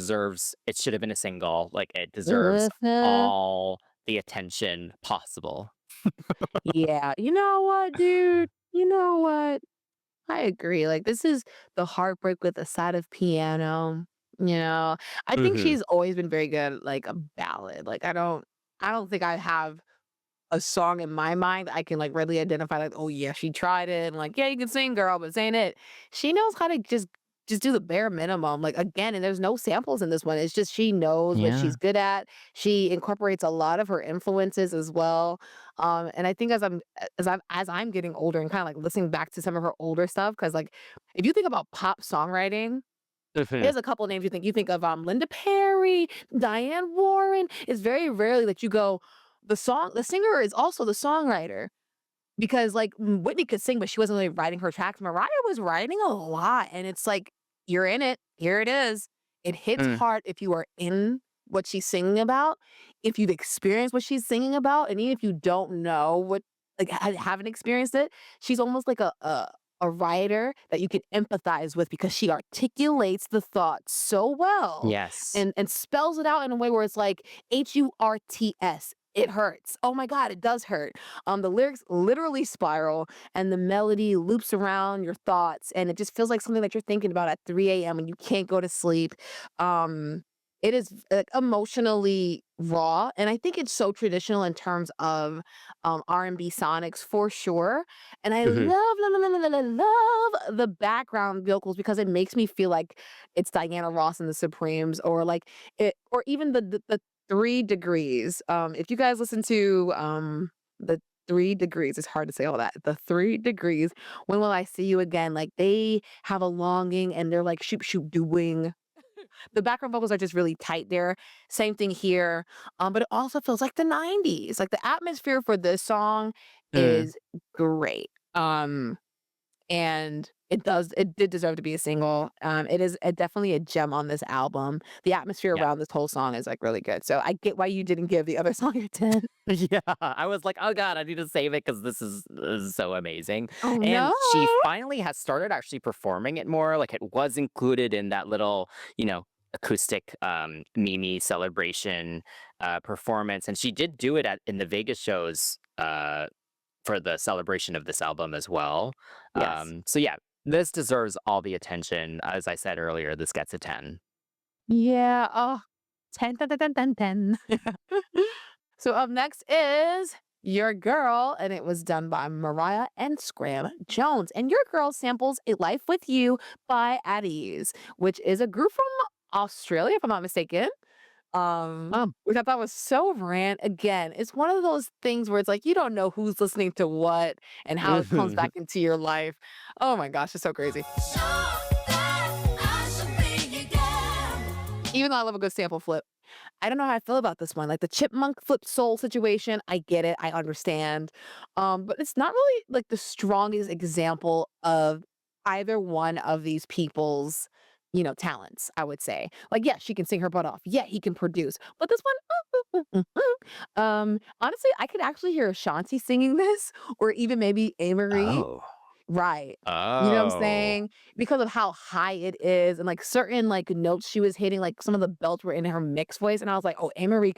should have been a single. Like it deserves Mhm. all the attention possible. Yeah. You know what, dude? You know what? I agree. Like this is the heartbreak with a side of piano. You know, I think Hmm. she's always been very good at like a ballad. Like I don't think I have a song in my mind I can like readily identify like, oh yeah, she tried it. And like, yeah, you can sing, girl, but this ain't it. She knows how to just do the bare minimum. Like again, and there's no samples in this one. It's just she knows what she's Yeah. good at. She incorporates a lot of her influences as well. And I think as I'm getting older and kind of like listening back to some of her older stuff, because like if you think about pop songwriting, Hmm. there's a couple names you think of, Linda Perry, Diane Warren. It's very rarely that you go, the singer is also the songwriter because like Whitney could sing, but she wasn't really writing her tracks. Mariah was writing a lot, and it's like you're in it. Here it is. It hits Mm, hard if you are in what she's singing about, if you've experienced what she's singing about, and even if you don't know what, like haven't experienced it, she's almost like a writer that you can empathize with because she articulates the thought so well yes. and spells it out in a way where it's like HURTS. It hurts. Oh my God, it does hurt. The lyrics literally spiral and the melody loops around your thoughts and it just feels like something that you're thinking about at 3 a.m. and you can't go to sleep. Um, it is emotionally raw, and I think it's so traditional in terms of R&B sonics for sure. And I Hmm. love the background vocals because it makes me feel like it's Diana Ross and the Supremes, or like it, or even the 3 Degrees. If you guys listen to the 3 Degrees, it's hard to say all that. The 3 Degrees. When will I see you again? Like they have a longing, and they're like shoot shoot doing. The background vocals are just really tight there. Same thing here. But it also feels like the 90s. Like the atmosphere for this song Mm, is great. And it did deserve to be a single. It is definitely a gem on this album. The atmosphere yeah. around this whole song is like really good. So I get why you didn't give the other song your 10. Yeah, I was like, "Oh god, I need to save it because this is so amazing." Oh And no. she finally has started actually performing it more, like, it was included in that little, acoustic, Mimi celebration, performance, and she did do it in the Vegas shows, for the celebration of this album as well. Yes. So yeah, this deserves all the attention. As I said earlier, this gets a 10. Yeah. Oh, 10, 10, 10, 10, 10, 10. So up next is Your Girl, and it was done by Mariah and Scram Jones. And Your Girl samples A Life With You by At Ease, which is a group from Australia, if I'm not mistaken. Which I thought was so rant. Again, it's one of those things where it's like you don't know who's listening to what and how it comes back into your life. Oh my gosh, it's so crazy. So that I should be your girl. Even though I love a good sample flip. I don't know how I feel about this one. Like the chipmunk flip soul situation, I get it, I understand. But it's not really like the strongest example of either one of these people's, talents, I would say. Like, yeah, she can sing her butt off. Yeah, he can produce. But this one, honestly, I could actually hear Ashanti singing this, or even maybe Amerie. Oh. Right. You know what I'm Oh. saying? Because of how high it is and, like, certain, like, notes she was hitting, like, some of the belts were in her mixed voice, and I was like, "Oh, Amerie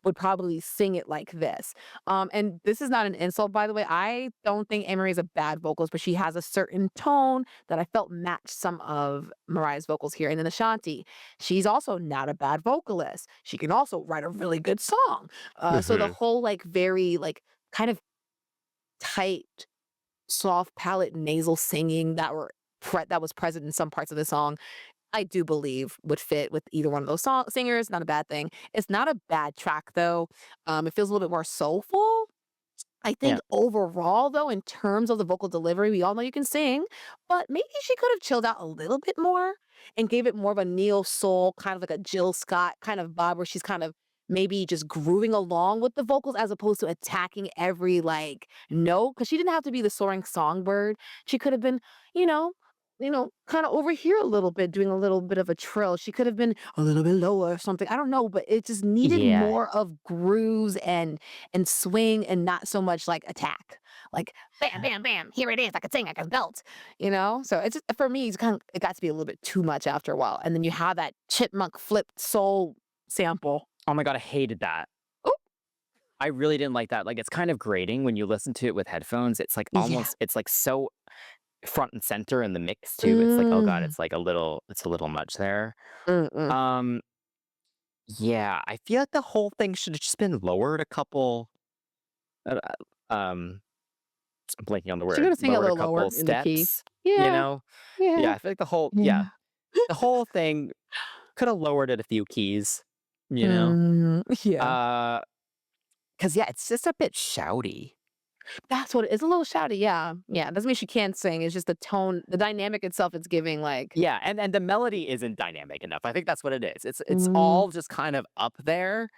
would probably sing it like this." And this is not an insult, by the way. I don't think Amerie is a bad vocalist, but she has a certain tone that I felt matched some of Mariah's vocals here. And then Ashanti, she's also not a bad vocalist. She can also write a really good song. So the Mhm. whole, like, very, like, kind of tight soft palate nasal singing that was present in some parts of the song, I do believe would fit with either one of those singers. Not a bad thing. It's not a bad track though. It feels a little bit more soulful. I Yeah. think overall, though, in terms of the vocal delivery, we all know you can sing, but maybe she could have chilled out a little bit more and gave it more of a neo soul, kind of like a Jill Scott kind of vibe where she's kind of maybe just grooving along with the vocals as opposed to attacking every like note. Because she didn't have to be the soaring songbird. She could have been, you know, kind of over here a little bit, doing a little bit of a trill. She could have been a little bit lower or something. I don't know, but it just needed Yeah. more of grooves and swing and not so much like attack. like bam, bam, bam. Here it is. I can sing. I can belt. You know. So it's just, for me, it got to be a little bit too much after a while. And then you have that chipmunk flipped soul sample. Oh my God, I hated that. Oh I really didn't like that. Like, it's kind of grating when you listen to it with headphones. It's like yeah. it's like so front and center in the mix too. It's like, oh God, Mm, it's a little much there. mm-mm. Um, yeah, I feel like the whole thing should have just been lowered a couple. Uh, um, I'm blanking on the She's word. gonna sing a Lowered a little lower couple in the key. steps. You Yeah. know? Yeah, Yeah. I feel like Yeah. the whole thing could have lowered it a few keys. You know? Yeah. Uh, because yeah, it's just a bit shouty. That's what it is. A little shouty. Yeah. Yeah. Doesn't mean she can't sing. It's just the tone, the dynamic itself. It's giving like. Yeah, and the melody isn't dynamic enough. I think that's what it is. It's Mm, all just kind of up there,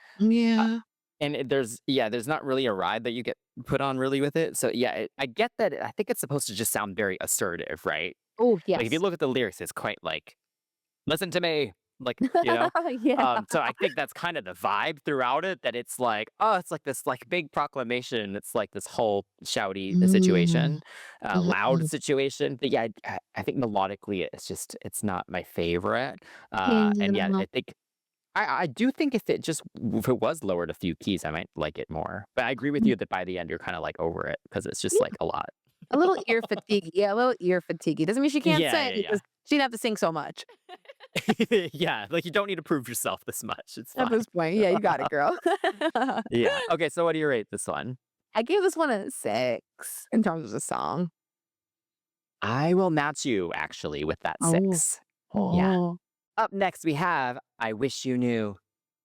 uh, yeah. and there's not really a ride that you get put on really with it. So yeah, I get that. I think it's supposed to just sound very assertive, right? Oh Like if you yes. look at the lyrics, it's quite like, "Listen to me," like you know. Yeah. So I think that's kind of the vibe throughout it. That it's like, oh, it's like this like big proclamation. It's like this whole shouty Mm, situation, loud mm-mm. situation. But yeah, I think melodically, it's not my favorite. And yeah, Yeah. I think I do think if it was lowered a few keys, I might like it more. But I agree with you that by the end, you're kind of like over it because it's just like Yeah. a lot. A little ear fatigue. Yeah. A little ear fatigue. Doesn't mean she can't Yeah, sing. yeah, It yeah. just she didn't have to sing so much Yeah, like you don't need to prove yourself this much. It's at fine. this point. Yeah. You got it, girl. Yeah. Okay, so what do you rate this one? I gave this one a 6 in terms of the song. I will match you actually with that Oh. 6. Yeah. Oh. Up next, we have I Wish You Knew.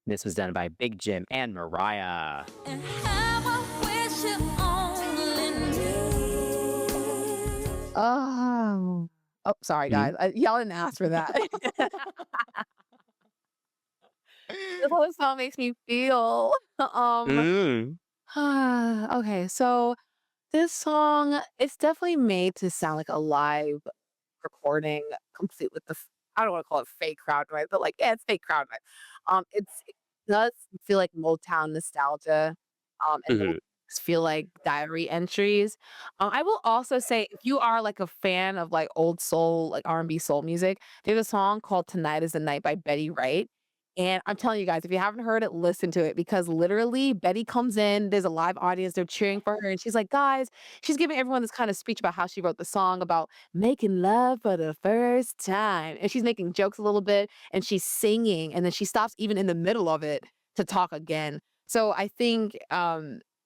This was done by Big Jim and Mariah. And how I wish you only knew. Oh. Oh, sorry, Mhm. guys. Y'all didn't ask for that. That's how this song makes me feel. Um, Mm. okay, so this song, it's definitely made to sound like a live recording, complete with I don't want to call it fake crowd noise, but like, yeah, it's fake crowd noise. It does feel like Motown nostalgia, and the Mhm. lyrics feel like diary entries. I will also say, if you are like a fan of like old soul, like R&B soul music, there's a song called "Tonight Is the Night" by Betty Wright. And I'm telling you guys, if you haven't heard it, listen to it because literally Betty comes in, there's a live audience, they're cheering for her, and she's like, guys, she's giving everyone this kind of speech about how she wrote the song about making love for the first time. And she's making jokes a little bit and she's singing and then she stops even in the middle of it to talk again. So I think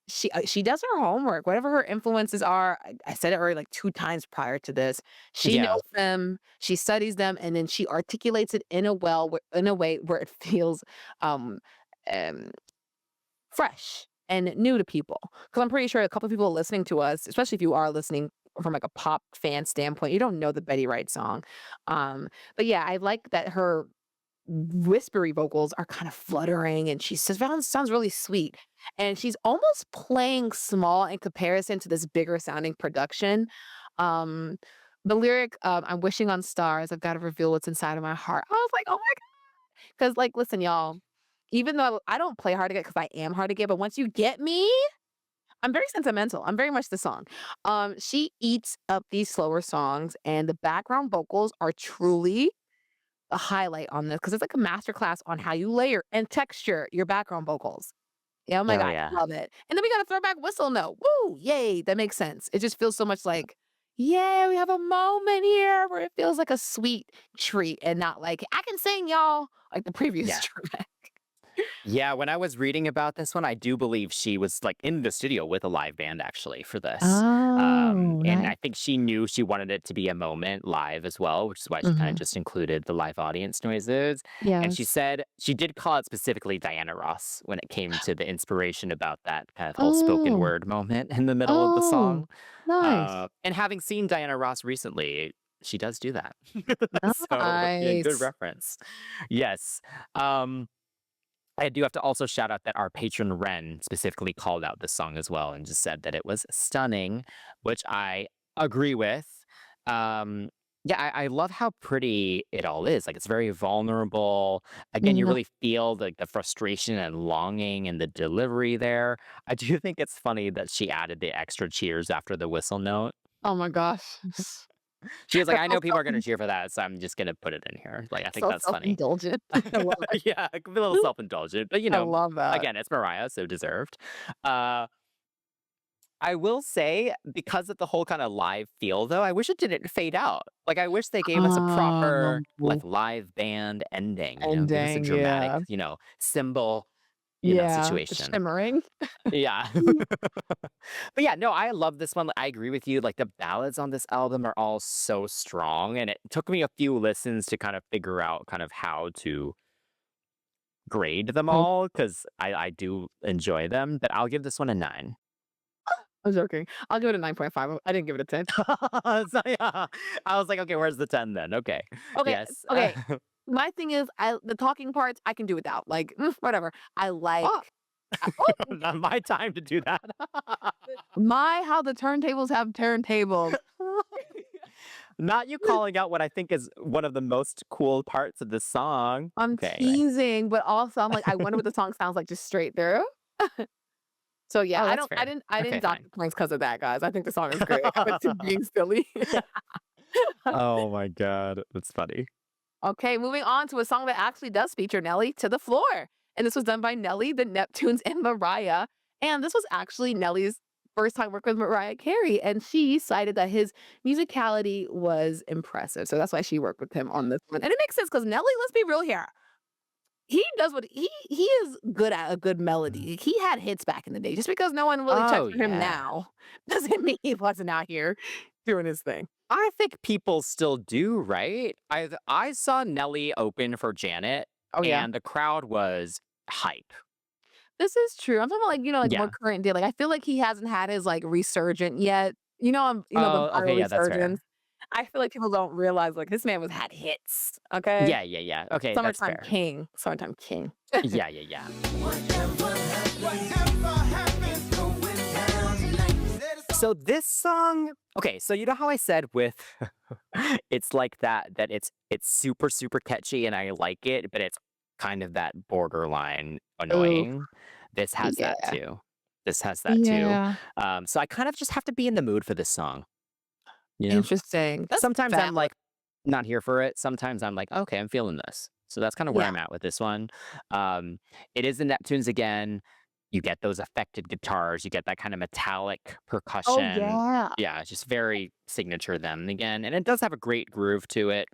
she does her homework. Whatever her influences are, I said it already like 2 times prior to this. She Yeah. knows them, she studies them, and then she articulates it in a way where it feels um um fresh and new to people. Because I'm pretty sure a couple of people listening to us, especially if you are listening from like a pop fan standpoint, you don't know the Betty Wright song. But yeah, I like that her whispery vocals are kind of fluttering and she says sounds really sweet. And she's almost playing small in comparison to this bigger sounding production. Um the lyric, I'm wishing on stars, I've got to reveal what's inside of my heart. I was like, oh my, because, like, listen, y'all, even though I don't play hard to get because I am hard to get, but once you get me, I'm very sentimental. I'm very much the song. She eats up these slower songs, and the background vocals are truly a highlight on this because it's like a masterclass on how you layer and texture your background vocals. Yeah, oh my Oh god, yeah. love it. And then we got a throwback whistle note. Woo! Yay, that makes sense. It just feels so much like, yeah, we have a moment here where it feels like a sweet treat and not like, I can sing, y'all, like the previous Yeah. track. Yeah, when I was reading about this one, I do believe she was like in the studio with a live band actually for this. Oh, And nice. I think she knew she wanted it to be a moment live as well, which is why she kind of Mhm. just included the live audience noises. And she Yes. said she did call it specifically Diana Ross when it came to the inspiration about that kind of whole spoken Oh, word moment in the middle of the oh, song. nice. And having seen Diana Ross recently, she does do that. So yeah, good Nice. reference. Yes. Um, I do have to also shout out that our patron Ren specifically called out this song as well and just said that it was stunning, which I agree with. Um, Yeah, I love how pretty it all is. Like it's very vulnerable. Again, you Yeah. really feel the frustration and longing in the delivery there. I do think it's funny that she added the extra cheers after the whistle note. Oh my gosh. She was like, That's I so know people are gonna cheer for that, so I'm just gonna put it in here. Like, I think so that's funny. self-indulgent. I love it. Yeah, it could be a little self-indulgent, but I love that. again, it's Mariah, so deserved. Uh, I will say, because of the whole kind of live feel, though, I wish it didn't fade out. Like, I wish they gave us a proper, Oh, live band ending, and give us a dang, dramatic, yeah. symbol, Yeah, the situation. shimmering. Yeah. But yeah, no, I love this one. I agree with you. Like the ballads on this album are all so strong, and it took me a few listens to kind of figure out kind of how to grade them Oh, all because I do enjoy them. But I'll give this one a 9. I'm joking. I'll give it a 9.5. I didn't give it a 10. So yeah, I was like, okay, where's the 10 then? Okay, Okay, yes. okay. My thing is, the talking parts I can do without. Like, whatever. I like. Ah, Oh, not my time to do that. my how the turntables have turntables. Not you calling out what I think is one of the most cool parts of this song. I'm Okay, anyway. teasing, but also I'm like, I wonder what the song sounds like just straight through. So yeah, Oh, I that's don't, I fair. didn't, I Okay, didn't dock fine. the points because of that, guys. I think the song is great, but to being silly. Oh my god, that's funny. Okay, moving on to a song that actually does feature Nelly, "To the Floor." And this was done by Nelly, the Neptunes, and Mariah. And this was actually Nelly's first time working with Mariah Carey. And she cited that his musicality was impressive. So that's why she worked with him on this one. And it makes sense because Nelly, let's be real here. He does what he is good at a good melody. He had hits back in the day. Just because no one really checks Oh for him yeah. now doesn't mean he wasn't out here doing his thing. I think people still do, right? I saw Nelly open for Janet Oh yeah. and the crowd was hype. This is true. I'm talking about, like, like, more Yeah. current day. Like, I feel like he hasn't had his, like, resurgent yet. The Oh, viral okay, yeah, that's resurgence. fair. I feel like people don't realize, like, this man was had hits, okay? Yeah, yeah, yeah. Okay, that's Summertime fair. King. Summertime King. Yeah, yeah, yeah. Whatever happens going down tonight. So this song, okay, so you know how I said with it's like that it's super super catchy and I like it, but it's kind of that borderline Ooh, annoying. This has that yeah. too. This has that too. Yeah. So I kind of just have to be in the mood for this song, you know? Interesting. That's Sometimes I'm valid. like not here for it. Sometimes I'm like, okay, I'm feeling this. So that's kind of where Yeah. I'm at with this one. It is the Neptunes again. You get those affected guitars, you get that kind of metallic Oh, percussion. yeah. Yeah, it's just very signature them again. And it does have a great groove to it.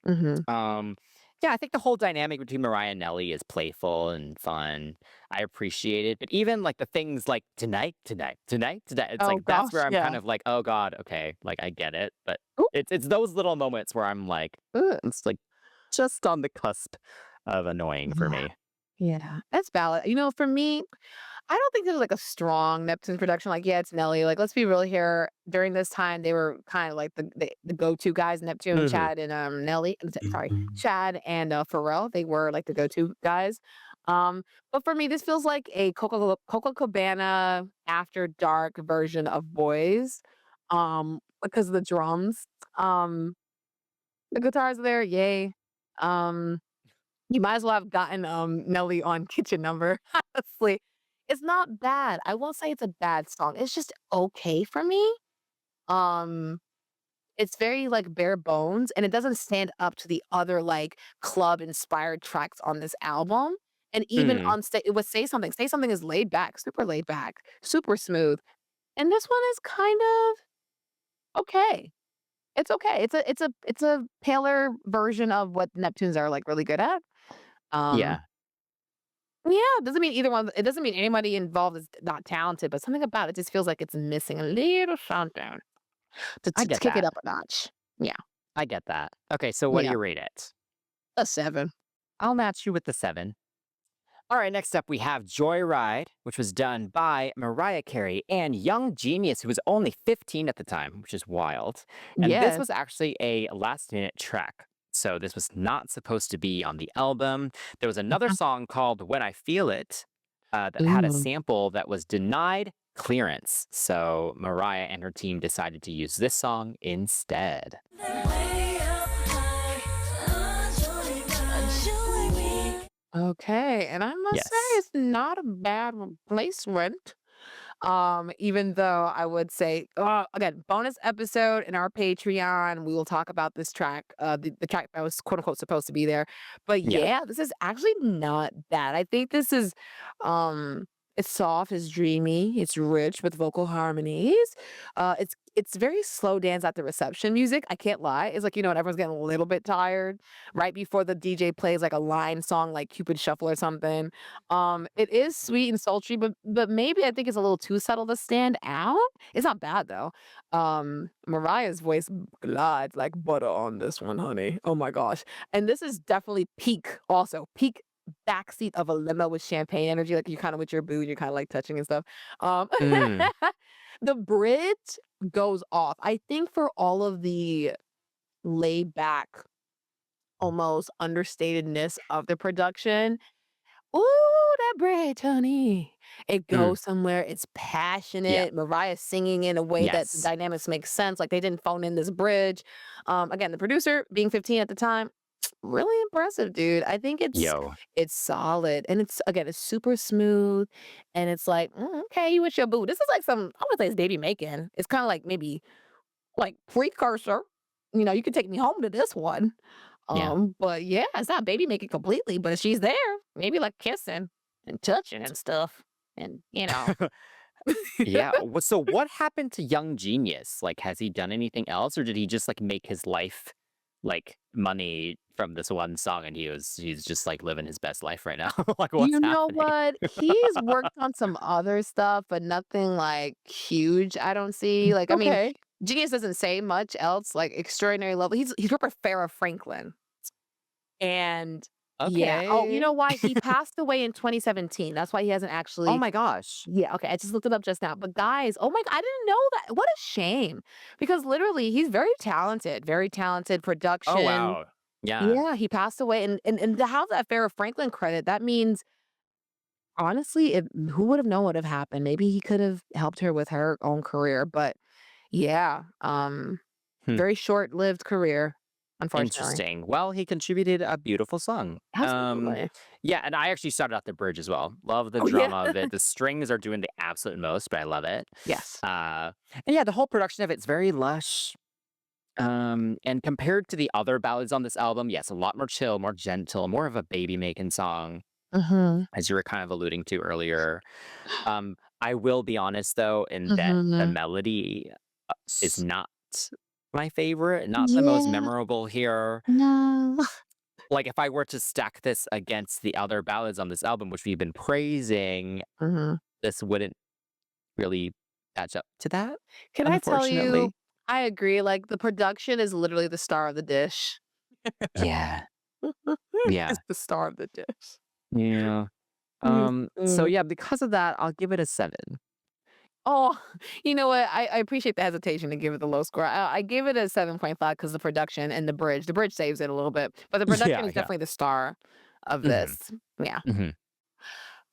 Mhm. Um, yeah, I think the whole dynamic between Mariah and Nelly is playful and fun. I appreciate it. But even like the things like tonight, tonight, tonight, tonight, it's Oh like that's gosh, where I'm yeah. kind of like, oh God, okay, like I get it. But Ooh, it's those little moments where I'm like, "Ugh," it's like just on the cusp of annoying for yeah. me. Yeah. That's valid. For me, I don't think there's like a strong Neptunes production. Like, yeah, it's Nelly. Like, let's be real here. During this time, they were kind of like the go-to guys, Neptune, Hmm. Chad, and Nelly. Sorry, Chad and Pharrell. They were like the go-to guys. But for me, this feels like a Coca Cabana After Dark version of Boys. Because of the drums. The guitars are there, yay. Um, you might as well have gotten, Nelly on Kitchen Number, honestly. It's not bad. I won't say it's a bad song. It's just okay for me. Um, it's very, like, bare bones, and it doesn't stand up to the other, like, club-inspired tracks on this album. And even Hmm. on with Say Something. Say Something is laid back, super smooth. And this one is kind of okay. It's okay. It's a paler version of what Neptunes are, like, really good at. Um Yeah. Yeah, it doesn't mean anybody involved is not talented, but something about it just feels like it's missing a little something to I to get kick it that. up a notch. Yeah, I get that. Okay, so what do yeah, you rate it? a 7. I'll match you with the 7. All right, next up we have Joyride, which was done by Mariah Carey and Young Genius, who was only 15 at the time, which is wild. And this Yes. was actually a last minute track. So this was not supposed to be on the album. There was another Mhm. song called When I Feel It that had a Ooh. sample that was denied clearance. So Mariah and her team decided to use this song instead. Way up high, join me. Okay, and I must say Yes. it's not a bad replacement. Even though I would say, again, bonus episode in our Patreon, we will talk about this track, the track that was quote unquote supposed to be there. But Yeah. yeah, this is actually not bad. I think this is, it's soft, it's dreamy, it's rich with vocal harmonies. It's very slow dance at the reception music. I can't lie. It's like, when everyone's getting a little bit tired right before the DJ plays like a line song like Cupid Shuffle or something. It is sweet and sultry, but maybe I think it's a little too subtle to stand out. It's not bad though. Mariah's voice glides like butter on this one, honey. Oh my gosh. And this is definitely peak backseat of a limo with champagne energy, like you're kind of with your boo, you're kind of like touching and stuff. Um Mm, the bridge goes off. I think for all of the laid back, almost understatedness of the production, ooh, that bridge, honey. It mm, goes somewhere. It's yeah. passionate. Mariah singing in a way that the Yes. dynamics make sense. Like they didn't phone in this bridge. Again, the producer being 15 at the time, really impressive, dude. I think Yo. it's solid. And it's super smooth. And it's like, okay, you with your boo. This is like I would say it's baby making. It's kind of like maybe like precursor. You could take me home to this one. Yeah. But yeah, it's not baby making completely, but she's there. Maybe like kissing and touching and stuff. And Yeah. So what happened to Young Genius? Like, has he done anything else, or did he just like make his life like money from this one song, and he's just like living his best life right now? Like, what's you know happening? what? He's worked on some other stuff, but nothing like huge, I don't see. Like, I mean, Okay. Genius doesn't say much else, like extraordinary level. He's worked with Farrah Franklin. And yeah. Oh, you Okay. know why? He passed away in 2017. That's why he hasn't Oh actually. my gosh. Yeah, okay, I just looked it up just now, but guys, oh my god, I didn't know that. What a shame, because literally he's very talented Oh production. wow. Yeah. Yeah, he passed away, and to have that Farrah Franklin credit, that means honestly, who would have known what have happened? Maybe he could have helped her with her own career, but yeah, Hmm. very short-lived career, unfortunately. Interesting. Well, he contributed a beautiful song. Absolutely. Yeah, and I actually started out the bridge as well. Love the Oh, yeah. drama of it. The strings are doing the absolute most, but I love it. Yes. And yeah, the whole production of it's very lush. And compared to the other ballads on this album, yes, a lot more chill, more gentle, more of a baby making song, Mhm. as you were kind of alluding to earlier. I will be honest though, in that the Mhm. melody is not my favorite, not the most Yeah. memorable here. No. Like, if I were to stack this against the other ballads on this album, which we've been praising, Mhm. this wouldn't really match up to that, Can I tell you, unfortunately. I agree, like, the production is literally the star of the dish. Yeah. Yeah. It's the star of the dish. Yeah. Yes, So yeah, because of that, I'll give it a 7. Oh, you know what? I appreciate the hesitation to give it the low score. I gave it a 7.5 because the production and the bridge saves it a little bit, but the production Yeah, is yeah. definitely the star of Mhm, this. Yeah. mhm.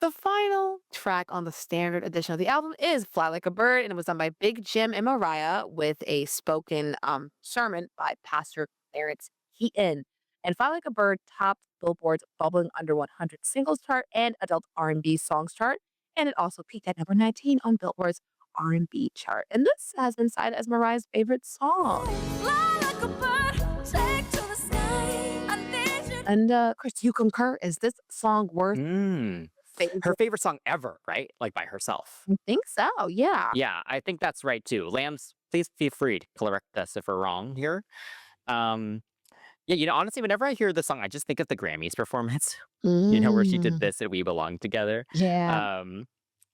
The final track on the standard edition of the album is Fly Like a Bird, and it was done by Big Jim and Mariah with a spoken sermon by Pastor Clarence Heaton. And Fly Like a Bird topped Billboard's Bubbling Under 100 singles chart and adult R&B songs chart, and it also peaked at number 19 on Billboard's R&B chart. And this has been cited as Mariah's favorite song. Fly like a bird, take to the sky. I need you. And Chris, do you concur? Is this song worth Mm. Her favorite? favorite song ever, right? Like, by herself. I think so. Yeah. Yeah, I think that's right too. Lambs, please feel free to correct us if we're wrong here. Um, yeah, honestly, whenever I hear the song, I just think of the Grammys performance, where she did Mm, this and We Belong Together. yeah.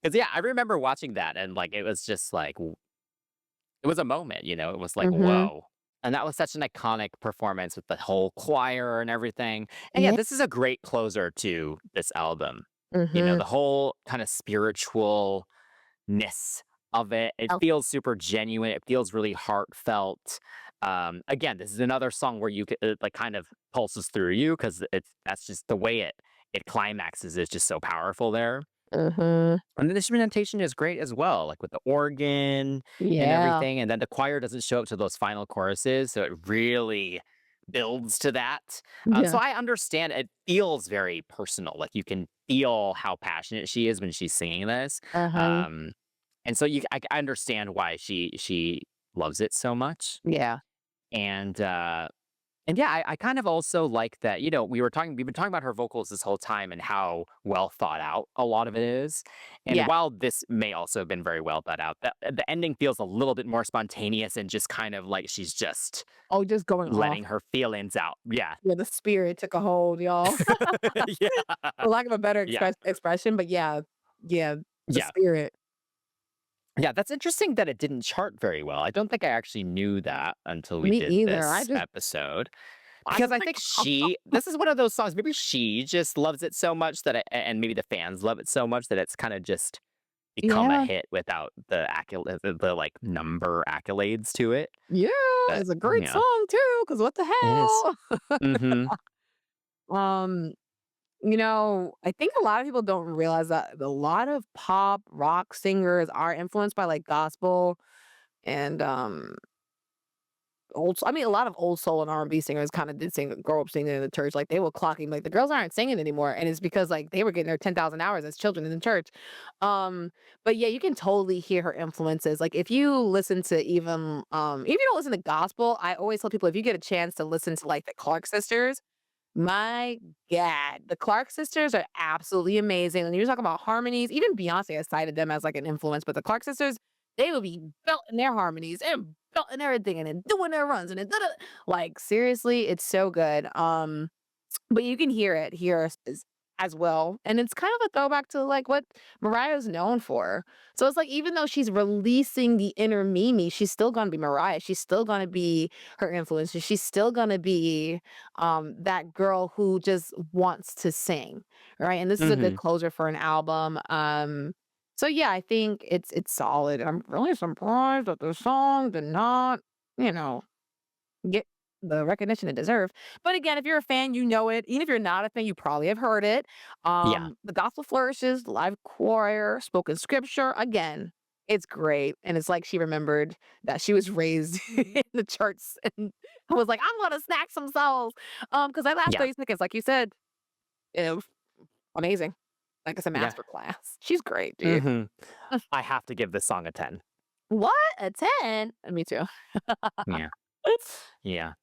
Because yeah, I remember watching that and like it was just like it was a moment, it was like, Mhm. whoa. And that was such an iconic performance with the whole choir and everything. And yeah, Yeah. this is a great closer to this album. Mhm. The whole kind of spiritualness of it. It feels super genuine. It feels really heartfelt. Again, this is another song where it, like kind of pulses through you because that's just the way it climaxes is just so powerful there. Mm-hmm. And the instrumentation is great as well, like with the organ and Yeah. everything. And then the choir doesn't show up to those final choruses, so it really builds to that. So Yeah. I understand it feels very personal. Like you can feel how passionate she is when she's singing this. Uh-huh. Um, and so I understand why she loves it so much. Yeah. And yeah, I kind of also like that, we've been talking about her vocals this whole time and how well thought out a lot of it is. And Yeah. while this may also have been very well thought out, the ending feels a little bit more spontaneous and just kind of like she's just Oh, just going off. letting her feelings out. Yeah. Yeah, the spirit took a hold, y'all. Yeah. For lack of a better Yeah. expression, but yeah, yeah, the Yeah. spirit. Yeah. That's interesting that it didn't chart very well. I don't think I actually knew that until we Me did either. this episode. I Because just I like think this is one of those songs, maybe she just loves it so much and maybe the fans love it so much that it's kind of just become a yeah, hit without the like number accolades to it. yeah, But it's a great yeah, song too. Cause what the it is. hell? Mm-hmm. Um, I think a lot of people don't realize that a lot of pop rock singers are influenced by like gospel and I mean, a lot of old soul and R&B singers kinda did grow up singing in the church, like, they were clocking like, the girls aren't singing anymore, and it's because, like, they were getting their 10,000 hours as children in the church. Um, but yeah, you can totally hear her influences, like, if you listen to if you don't listen to gospel, I always tell people if you get a chance to listen to, like, the Clark sisters, my god, the Clark sisters are absolutely amazing, and you're talking about harmonies, even Beyoncé has cited them as, like, an influence, but the Clark sisters, they would be belting their harmonies and belting everything and then doing their runs and then da-da like, seriously, it's so good, but you can hear it here as well, and it's kind of a throwback to, like, what Mariah's known for. So it's like, even though she's releasing the inner Mimi, she's still gonna be Mariah, she's still gonna be her influence, she's still gonna be, that girl who just wants to sing, right? And this is a good Mm-hmm. closer for an album, so yeah, I think it's solid. I'm really surprised that the song did not, you know get the recognition it deserved. But again, if you're a fan, you know it. Even if you're not a fan, you probably have heard it. Yeah. The gospel flourishes, live choir, spoken scripture. Again, it's great. And it's like she remembered that she was raised in the church and was like, I'm gonna snack some souls. Because that last Yeah. 30 seconds, like you said, it was amazing. Like it's a Yeah. master class. She's great, dude. Mm-hmm. I have to give this song a 10. What? A 10? Me too. Yeah. Yeah.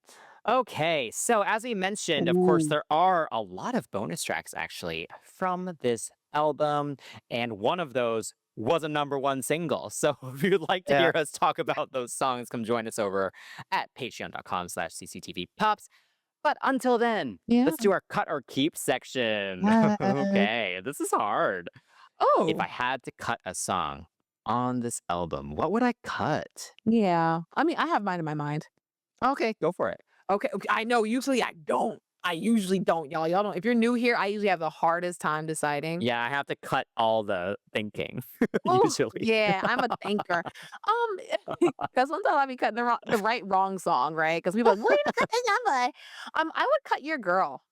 Okay. So, as we mentioned, of course, Ooh. there are a lot of bonus tracks actually from this album. And one of those was a number one single. So, if you'd like to Yeah. hear us talk about those songs, come join us over at patreon.com/CCTV Pops. But until then, Yeah. let's do our cut or keep section. Uh, Okay. This is hard. If oh. I had to cut a song on this album, what would I cut? Yeah. I mean, I have mine in my mind. Okay. Go for it. Okay, I know, usually I don't. I usually don't, y'all. Y'all don't if you're new here, I usually have the hardest time deciding. Yeah, I have to cut all the thinking Oh, usually. yeah, I'm a thinker. Because sometimes I be cutting the wrong song, right? Because people are like, "Well, you cut this number." I would cut Your Girl.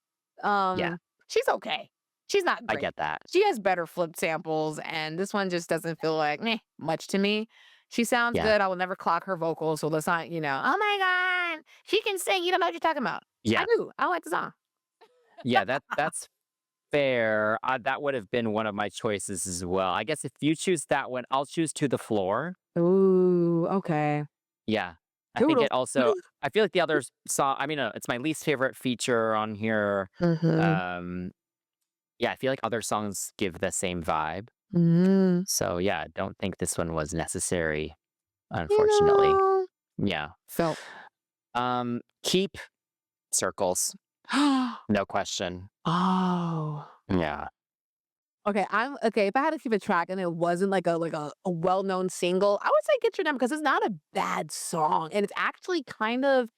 Yeah, She's okay. She's not I great. get that. She has better flipped samples, and this one just doesn't feel like, meh, much to me. She sounds Yeah, good. I will never clock her vocals, so let's not, oh my god, she can sing. You don't know what you're talking about. I yeah, do. I like the song. yeah. That's fair. That would have been one of my choices as well. I guess if you choose that one, I'll choose To the Floor. Ooh, okay. Yeah, I think Toodles. it also. I feel like the others saw. I mean, it's my least favorite feature on here. Mhm. Um, yeah, I feel like other songs give the same vibe. Mm. So yeah, I don't think this one was necessary, You unfortunately. Yeah. felt. Keep Circles, no question. Oh. Yeah. Okay, if I had to keep a track and it wasn't like a well-known single, I would say Get Your Number because it's not a bad song, and it's actually kind of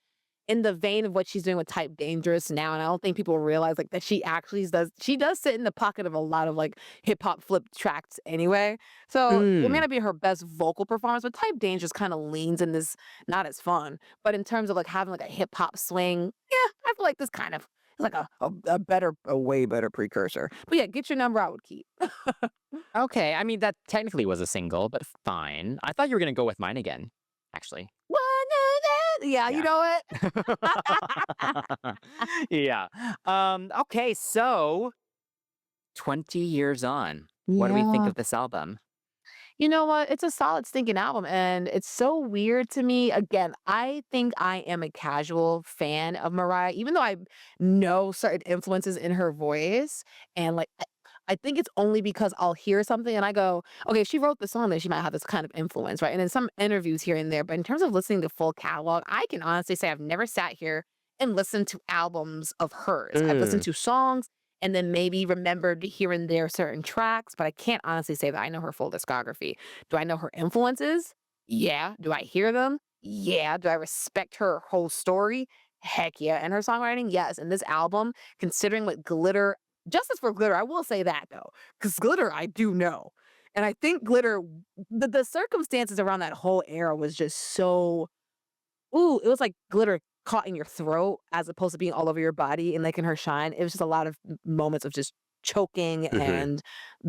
in the vein of what she's doing with Type Dangerous now, and I don't think people realize, like, that she does sit in the pocket of a lot of, like, hip hop flip tracks anyway. So, it may Mm, not be her best vocal performance, but Type Dangerous kinda leans in this not as fun, but in terms of, like, having, like, a hip hop swing, yeah, I feel like this kind of It's like a way better precursor. But yeah, Get Your Number I would keep. Okay, I mean that technically was a single, but fine. I thought you were gonna go with Mine Again, actually. Yeah, you Yeah. know what? Yeah. Okay, so 20 years on. What do we think Yeah. of this album? You know what? It's a solid stinking album, and it's so weird to me. Again, I think I am a casual fan of Mariah, even though I know certain influences in her voice. And like, I think it's only because I'll hear something and I go, okay, if she wrote the song, then she might have this kind of influence, right? And in some interviews here and there, but in terms of listening to full catalog, I can honestly say I've never sat here and listened to albums of hers. I've listened Mm, to songs and then maybe remembered here and there certain tracks, but I can't honestly say that I know her full discography. Do I know her influences? Yeah. Do I hear them? Yeah. Do I respect her whole story? Heck yeah. And her songwriting? Yes. And this album, considering what Glitter, Justice for Glitter, I will say that though, because Glitter, I do know. And I think Glitter, the circumstances around that whole era was just so ooh, it was like glitter caught in your throat as opposed to being all over your body and like in her shine. It was just a lot of moments of just choking mhm. and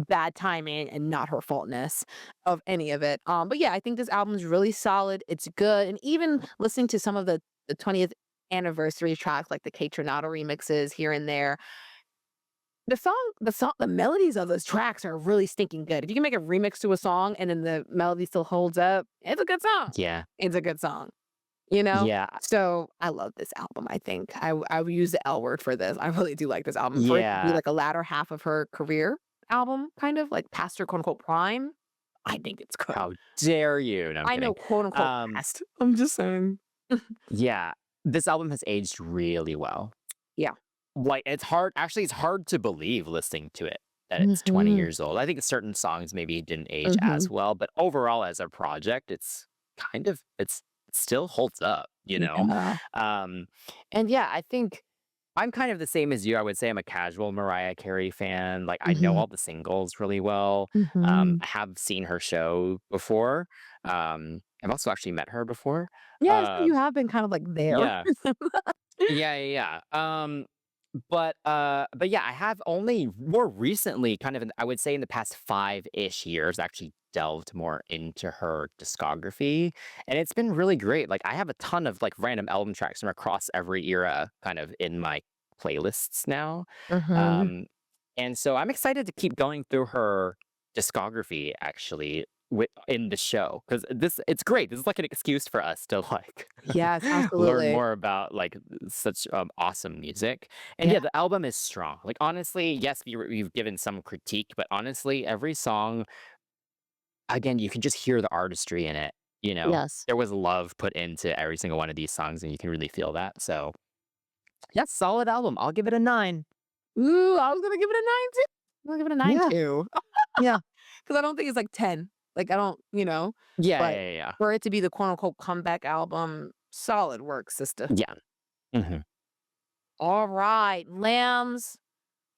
bad timing and not her faultness of any of it. But yeah, I think this album is really solid. It's good. And even listening to some of the 20th anniversary tracks like the Kate Tronado remixes here and there, the melodies of those tracks are really stinking good. If you can make a remix to a song and then the melody still holds up, it's a good song. Yeah. It's a good song. You know? Yeah. So, I love this album, I think. I would use the L word for this. I really do like this album. For it to be Yeah. like a latter half of her career album, kind of, like past her quote unquote prime, I think it's good. How dare you? No, I'm I know kidding. quote unquote Um, past. I'm just saying. yeah. This album has aged really well. Yeah. Like it's hard to believe listening to it that it's 20 Mhm. years old. I think certain songs maybe didn't age as Mhm. well, but overall as a project, it's kind of it still holds up, you know? Yeah. Um, and yeah, I think I'm kind of the same as you. I would say I'm a casual Mariah Carey fan. Like I know Mhm. all the singles really well. Mhm. I have seen her show before. I've also actually met her before. Yeah, so Uh, you have been kind of like there. yeah, yeah. But yeah, I have only more recently, kind of, I would say in the past 5-ish years, actually delved more into her discography, and it's been really great. Like I have a ton of like random album tracks from across every era, kind of in my playlists now. Mhm. Um, and so I'm excited to keep going through her discography actually in the show because this it's great. This is like an excuse for us to like Yes, learn absolutely. more about like such awesome music. And Yeah. yeah, the album is strong. Like honestly, yes, we've given some critique, but honestly, every song again, you can just hear the artistry in it. You know, Yes. there was love put into every single one of these songs, and you can really feel that. So, yeah, solid album. I'll give it a 9. Ooh, I was gonna give it a 9 too. I'm gonna give it a 9 Yeah, too. yeah, Because I don't think it's like 10. Like, I don't, yeah, but yeah, yeah, for it to be the quote unquote comeback album, solid work, sister. yeah. Hmm. All right, lambs.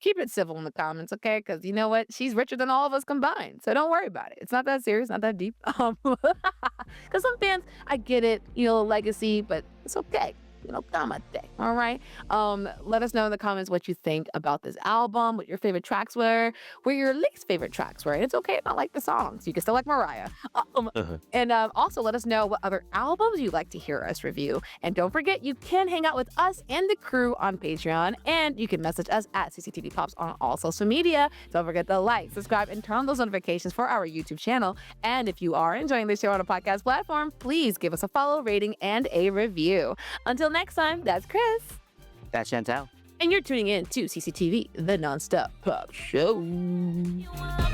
Keep it civil in the comments, okay? Because you know what? She's richer than all of us combined. So don't worry about it. It's not that serious, not that deep. Because some fans, I get it, legacy, but it's okay. Kamate. All right. Let us know in the comments what you think about this album, what your favorite tracks were, where your least favorite tracks were. And it's okay if not like the songs. You can still like Mariah. Um, Uh-huh. and also let us know what other albums you'd like to hear us review. And don't forget, you can hang out with us and the crew on Patreon, and you can message us at CCTV Pops on all social media. Don't forget to like, subscribe, and turn on those notifications for our YouTube channel. And if you are enjoying the show on a podcast platform, please give us a follow, rating, and a review. Until next time, that's Chris, That's Chantel. and you're tuning in to CCTV, the Nonstop Pop Show. You wanna